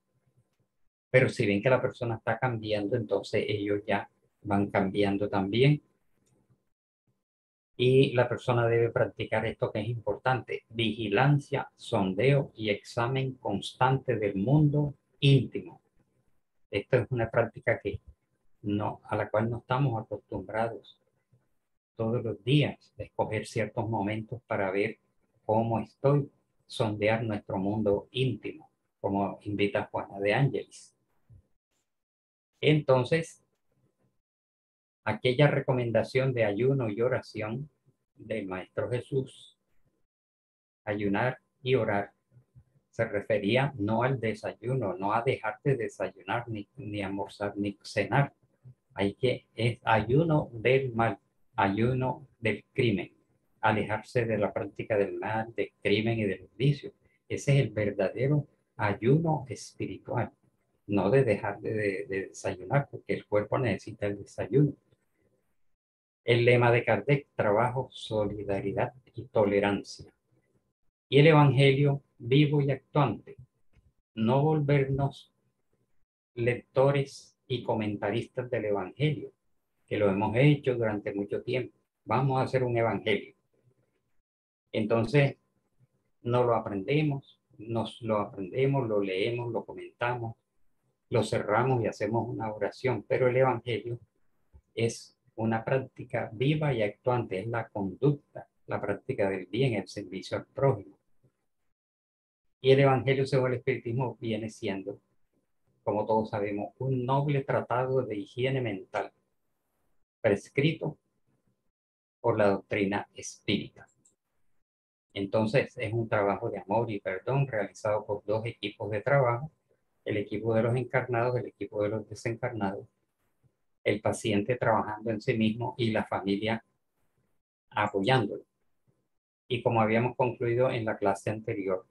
Pero si ven que la persona está cambiando, entonces ellos ya van cambiando también. Y la persona debe practicar esto que es importante: vigilancia, sondeo y examen constante del mundo íntimo. Esto es una práctica a la cual no estamos acostumbrados todos los días, escoger ciertos momentos para ver cómo estoy, sondear nuestro mundo íntimo, como invita Juana de Ángeles. Entonces, aquella recomendación de ayuno y oración del Maestro Jesús, ayunar y orar, se refería no al desayuno, no a dejar de desayunar, ni almorzar, ni cenar. Es ayuno del mal, ayuno del crimen, alejarse de la práctica del mal, del crimen y de los vicios. Ese es el verdadero ayuno espiritual, no de dejar de desayunar, porque el cuerpo necesita el desayuno. El lema de Kardec: trabajo, solidaridad y tolerancia. Y el evangelio vivo y actuante: no volvernos lectores y comentaristas del evangelio, que lo hemos hecho durante mucho tiempo. Vamos a hacer un evangelio. Entonces, nos lo aprendemos, lo leemos, lo comentamos, lo cerramos y hacemos una oración. Pero el evangelio es una práctica viva y actuante, es la conducta, la práctica del bien, el servicio al prójimo. Y el evangelio, según el espiritismo, viene siendo, como todos sabemos, un noble tratado de higiene mental prescrito por la doctrina espírita. Entonces, es un trabajo de amor y perdón realizado por dos equipos de trabajo: el equipo de los encarnados, el equipo de los desencarnados, el paciente trabajando en sí mismo y la familia apoyándolo. Y como habíamos concluido en la clase anterior,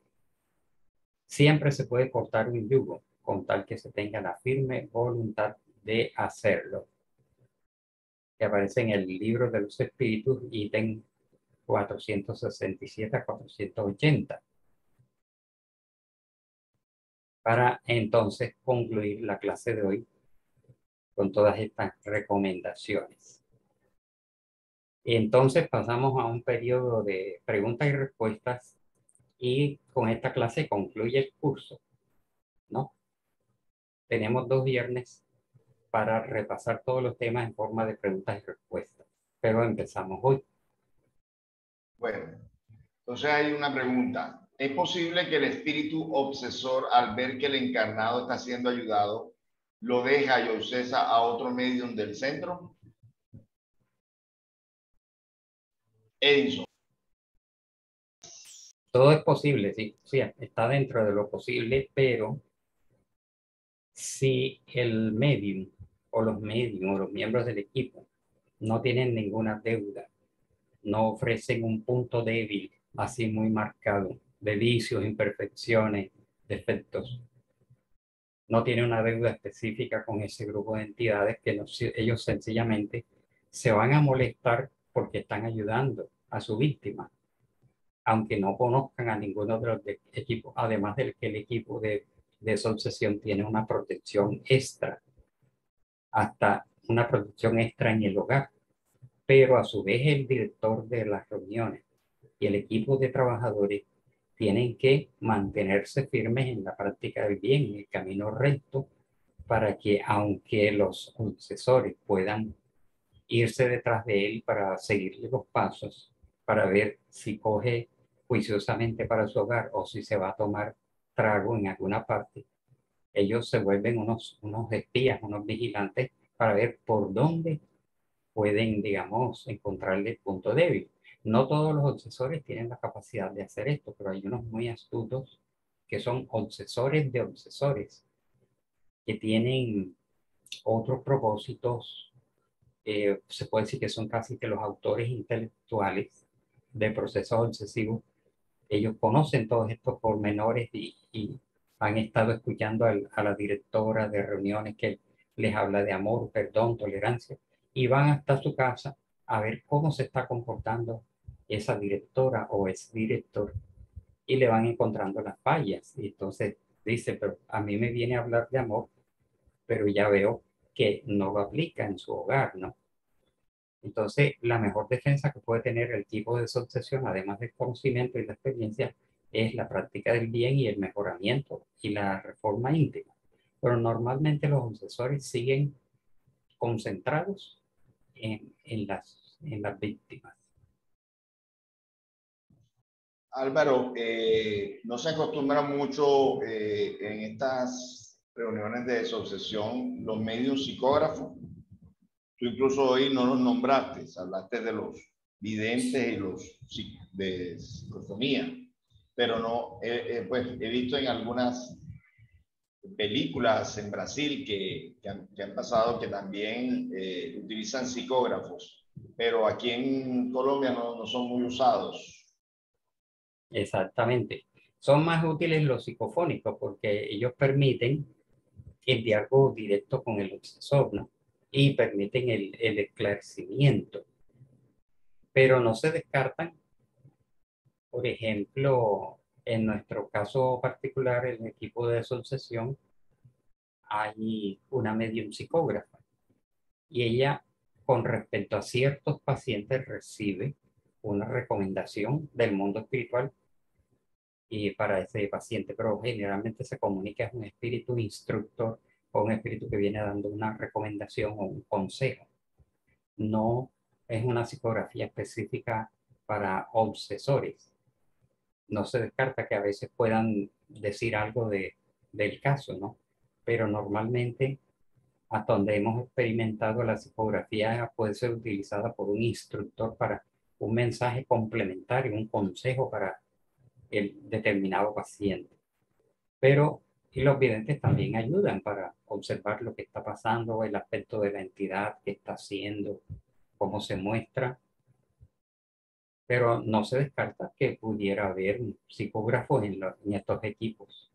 siempre se puede cortar un yugo con tal que se tenga la firme voluntad de hacerlo, que aparece en el libro de los espíritus, ítem 467 a 480. Para entonces concluir la clase de hoy con todas estas recomendaciones. Entonces pasamos a un periodo de preguntas y respuestas, y con esta clase concluye el curso, ¿no? Tenemos 2 viernes para repasar todos los temas en forma de preguntas y respuestas, pero empezamos hoy. Bueno, entonces hay una pregunta. ¿Es posible que el espíritu obsesor, al ver que el encarnado está siendo ayudado, lo deja y obsesa a otro medium del centro? Edison. Todo es posible, sí, está dentro de lo posible, pero si el medium o los medium o los miembros del equipo no tienen ninguna deuda, no ofrecen un punto débil así muy marcado de vicios, imperfecciones, defectos, no tienen una deuda específica con ese grupo de entidades, que ellos sencillamente se van a molestar porque están ayudando a su víctima, aunque no conozcan a ninguno de los equipos, además del que el equipo de esa obsesión tiene una protección extra, hasta una protección extra en el hogar. Pero a su vez el director de las reuniones y el equipo de trabajadores tienen que mantenerse firmes en la práctica del bien, en el camino recto, para que, aunque los obsesores puedan irse detrás de él para seguirle los pasos, para ver si coge juiciosamente para su hogar o si se va a tomar trago en alguna parte, ellos se vuelven unos espías, unos vigilantes, para ver por dónde pueden, digamos, encontrarle el punto débil. No todos los obsesores tienen la capacidad de hacer esto, pero hay unos muy astutos que son obsesores de obsesores, que tienen otros propósitos. Se puede decir que son casi que los autores intelectuales de procesos obsesivos. Ellos conocen todos estos pormenores y han estado escuchando a la directora de reuniones que les habla de amor, perdón, tolerancia, y van hasta su casa a ver cómo se está comportando esa directora o ese director, y le van encontrando las fallas. Y entonces dice: pero a mí me viene a hablar de amor, pero ya veo que no lo aplica en su hogar, ¿no? Entonces, la mejor defensa que puede tener el tipo de obsesión, además del conocimiento y la experiencia, es la práctica del bien y el mejoramiento y la reforma íntima. Pero normalmente los obsesores siguen concentrados en las víctimas. Álvaro, no se acostumbra mucho en estas reuniones de desobsesión los medios psicógrafos. Tú incluso hoy no los nombraste, hablaste de los videntes y los de psicofonía. pero no, pues he visto en algunas películas en Brasil que han pasado que también utilizan psicógrafos, pero aquí en Colombia no son muy usados. Exactamente. Son más útiles los psicofónicos porque ellos permiten el diálogo directo con el obsesor, ¿no? Y permiten el esclarecimiento, pero no se descartan. Por ejemplo, en nuestro caso particular, en el equipo de asociación, hay una medium psicógrafa y ella, con respecto a ciertos pacientes, recibe una recomendación del mundo espiritual y para ese paciente, pero generalmente se comunica es un espíritu instructor o un espíritu que viene dando una recomendación o un consejo. No es una psicografía específica para obsesores. No se descarta que a veces puedan decir algo del caso, ¿no? Pero normalmente, hasta donde hemos experimentado, la psicografía puede ser utilizada por un instructor para un mensaje complementario, un consejo para el determinado paciente. Pero y los videntes también ayudan para observar lo que está pasando, el aspecto de la entidad, qué está haciendo, cómo se muestra, pero no se descarta que pudiera haber psicógrafos en estos equipos.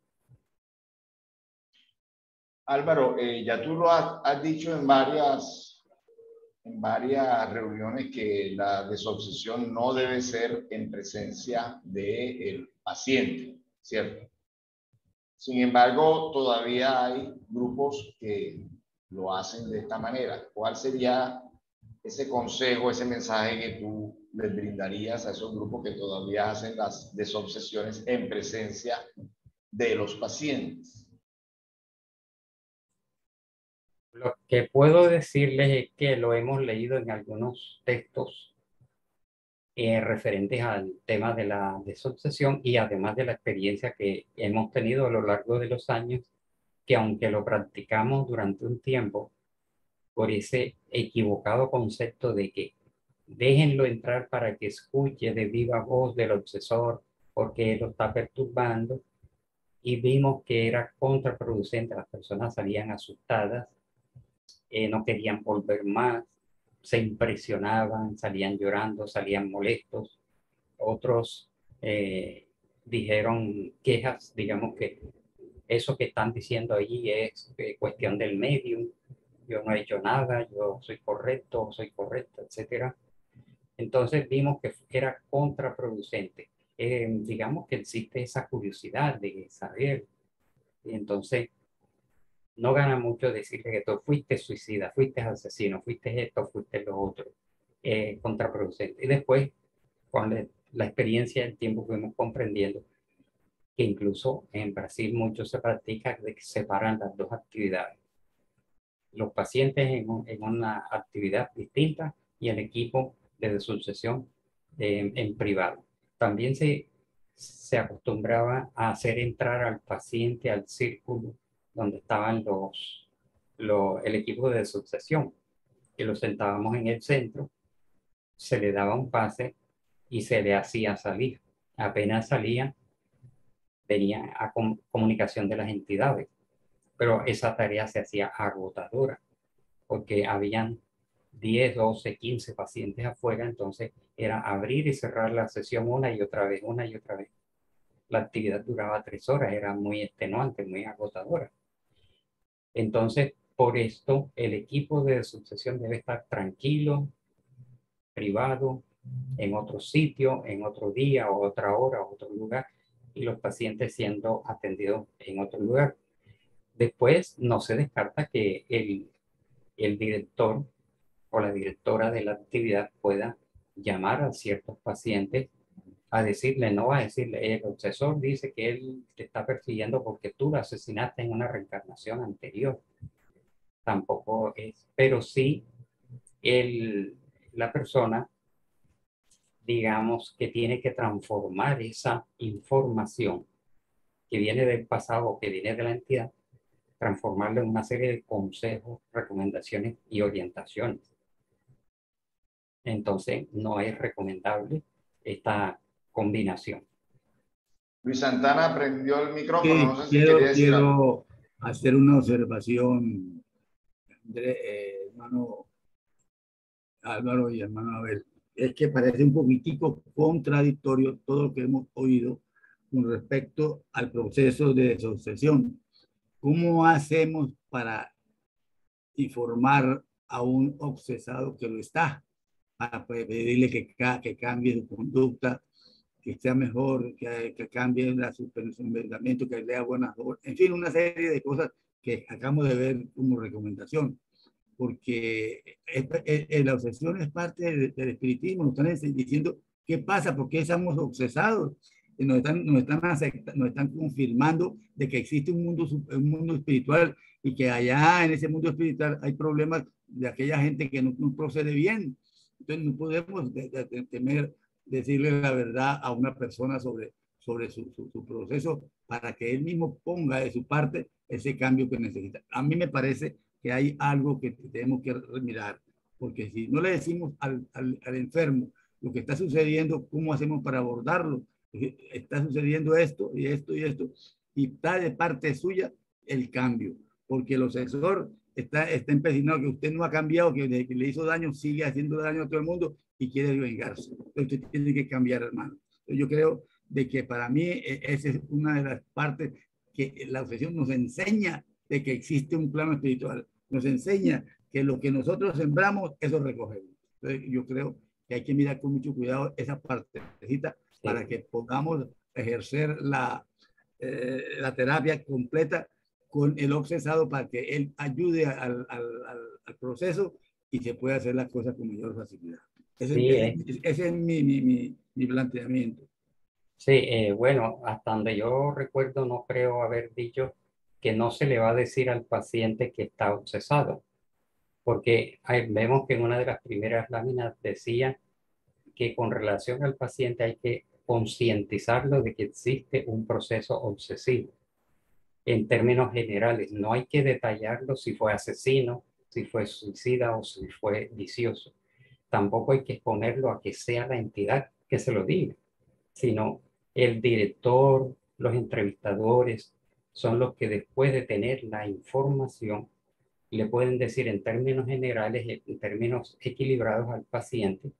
Álvaro, ya tú lo has dicho en varias reuniones que la desobsesión no debe ser en presencia del paciente, ¿cierto? Sin embargo, todavía hay grupos que lo hacen de esta manera. ¿Cuál sería ese consejo, ese mensaje que tú les brindarías a esos grupos que todavía hacen las desobsesiones en presencia de los pacientes? Lo que puedo decirles es que lo hemos leído en algunos textos referentes al tema de la desobsesión y además de la experiencia que hemos tenido a lo largo de los años, que aunque lo practicamos durante un tiempo, por ese equivocado concepto de que déjenlo entrar para que escuche de viva voz del obsesor porque lo está perturbando, y vimos que era contraproducente. Las personas salían asustadas, no querían volver más, se impresionaban, salían llorando, salían molestos. Otros dijeron quejas, digamos que eso que están diciendo allí es cuestión del medium, yo no he hecho nada, yo soy correcto, soy correcta, etcétera. Entonces vimos que era contraproducente. Digamos que existe esa curiosidad de saber, y entonces no gana mucho decirle que tú fuiste suicida, fuiste asesino, fuiste esto, fuiste lo otro. Contraproducente. Y después, con la experiencia del tiempo, fuimos comprendiendo que incluso en Brasil mucho se practica de que separan las dos actividades. Los pacientes en una actividad distinta y el equipo de desobsesión en privado. También se acostumbraba a hacer entrar al paciente al círculo donde estaban el equipo de desobsesión, que lo sentábamos en el centro, se le daba un pase y se le hacía salir. Apenas salía, venía a comunicación de las entidades, pero esa tarea se hacía agotadora porque habían 10, 12, 15 pacientes afuera, entonces era abrir y cerrar la sesión una y otra vez, una y otra vez. La actividad duraba 3 horas, era muy extenuante, muy agotadora. Entonces, por esto, el equipo de sucesión debe estar tranquilo, privado, en otro sitio, en otro día, o otra hora, o otro lugar, y los pacientes siendo atendidos en otro lugar. Después, no se descarta que el director o la directora de la actividad pueda llamar a ciertos pacientes a decirle, no a decirle, el obsesor dice que él te está persiguiendo porque tú lo asesinaste en una reencarnación anterior. Tampoco es, pero sí la persona, digamos, que tiene que transformar esa información que viene del pasado, que viene de la entidad, transformarla en una serie de consejos, recomendaciones y orientaciones. Entonces, no es recomendable esta combinación. Luis Santana prendió el micrófono, Sí, no sé si quería decir algo. quiero hacer una observación, hermano Álvaro y hermano Abel. Es que parece un poquitico contradictorio todo lo que hemos oído con respecto al proceso de desobsesión. ¿Cómo hacemos para informar a un obsesado que lo está? Para pedirle que cambie su conducta, que sea mejor, que cambie su pensamiento, que lea buenas obras, en fin, una serie de cosas que acabamos de ver como recomendación, porque la obsesión es parte del espiritismo, nos están diciendo qué pasa, por qué estamos obsesados, nos están confirmando de que existe un mundo espiritual y que allá en ese mundo espiritual hay problemas de aquella gente que no procede bien. Entonces no podemos temer decirle la verdad a una persona sobre su proceso para que él mismo ponga de su parte ese cambio que necesita. A mí me parece que hay algo que tenemos que mirar, porque si no le decimos al enfermo lo que está sucediendo, ¿cómo hacemos para abordarlo? Está sucediendo esto y esto y esto, y está de parte suya el cambio, porque el obsesor está empecinado que usted no ha cambiado, que desde que le hizo daño sigue haciendo daño a todo el mundo y quiere vengarse. Entonces usted tiene que cambiar, hermano. Entonces yo creo de que para mí esa es una de las partes que la obsesión nos enseña de que existe un plano espiritual, nos enseña que lo que nosotros sembramos, eso recogemos. Entonces yo creo que hay que mirar con mucho cuidado esa partecita para que podamos ejercer la terapia completa con el obsesado para que él ayude al proceso y se pueda hacer las cosas con mayor facilidad. Ese es mi planteamiento. Sí, bueno, hasta donde yo recuerdo, no creo haber dicho que no se le va a decir al paciente que está obsesado, porque vemos que en una de las primeras láminas decía que con relación al paciente hay que concientizarlo de que existe un proceso obsesivo. En términos generales, no hay que detallarlo si fue asesino, si fue suicida o si fue vicioso. Tampoco hay que exponerlo a que sea la entidad que se lo diga, sino el director, los entrevistadores, son los que después de tener la información le pueden decir en términos generales, en términos equilibrados al paciente,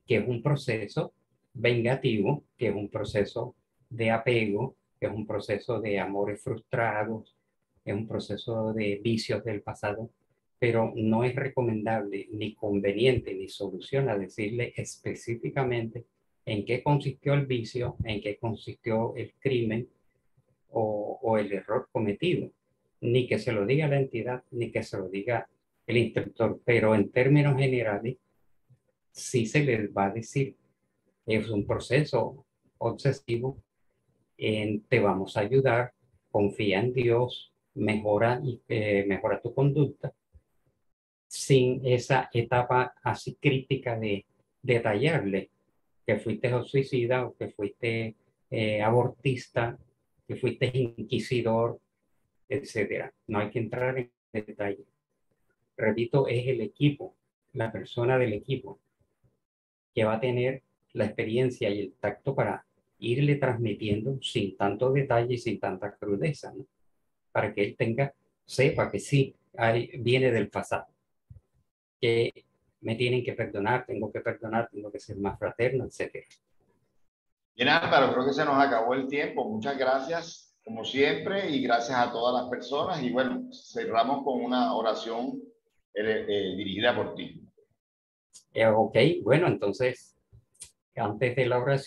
que es un proceso vengativo, que es un proceso de apego, que es un proceso de amores frustrados, es un proceso de vicios del pasado, pero no es recomendable ni conveniente ni soluciona decirle específicamente en qué consistió el vicio, en qué consistió el crimen o el error cometido, ni que se lo diga la entidad, ni que se lo diga el instructor, pero en términos generales sí se les va a decir, es un proceso obsesivo, te vamos a ayudar, confía en Dios, mejora tu conducta, sin esa etapa así crítica de detallarle que fuiste suicida o que fuiste abortista, que fuiste inquisidor, etcétera. No hay que entrar en detalle. Repito, es el equipo, la persona del equipo que va a tener la experiencia y el tacto para irle transmitiendo sin tanto detalle y sin tanta crudeza, ¿no? Para que él sepa que sí, viene del pasado, que me tienen que perdonar, tengo que ser más fraterno, etc. Bien, Álvaro, creo que se nos acabó el tiempo. Muchas gracias, como siempre, y gracias a todas las personas. Y bueno, cerramos con una oración dirigida por ti. Ok, bueno, entonces, antes de la oración,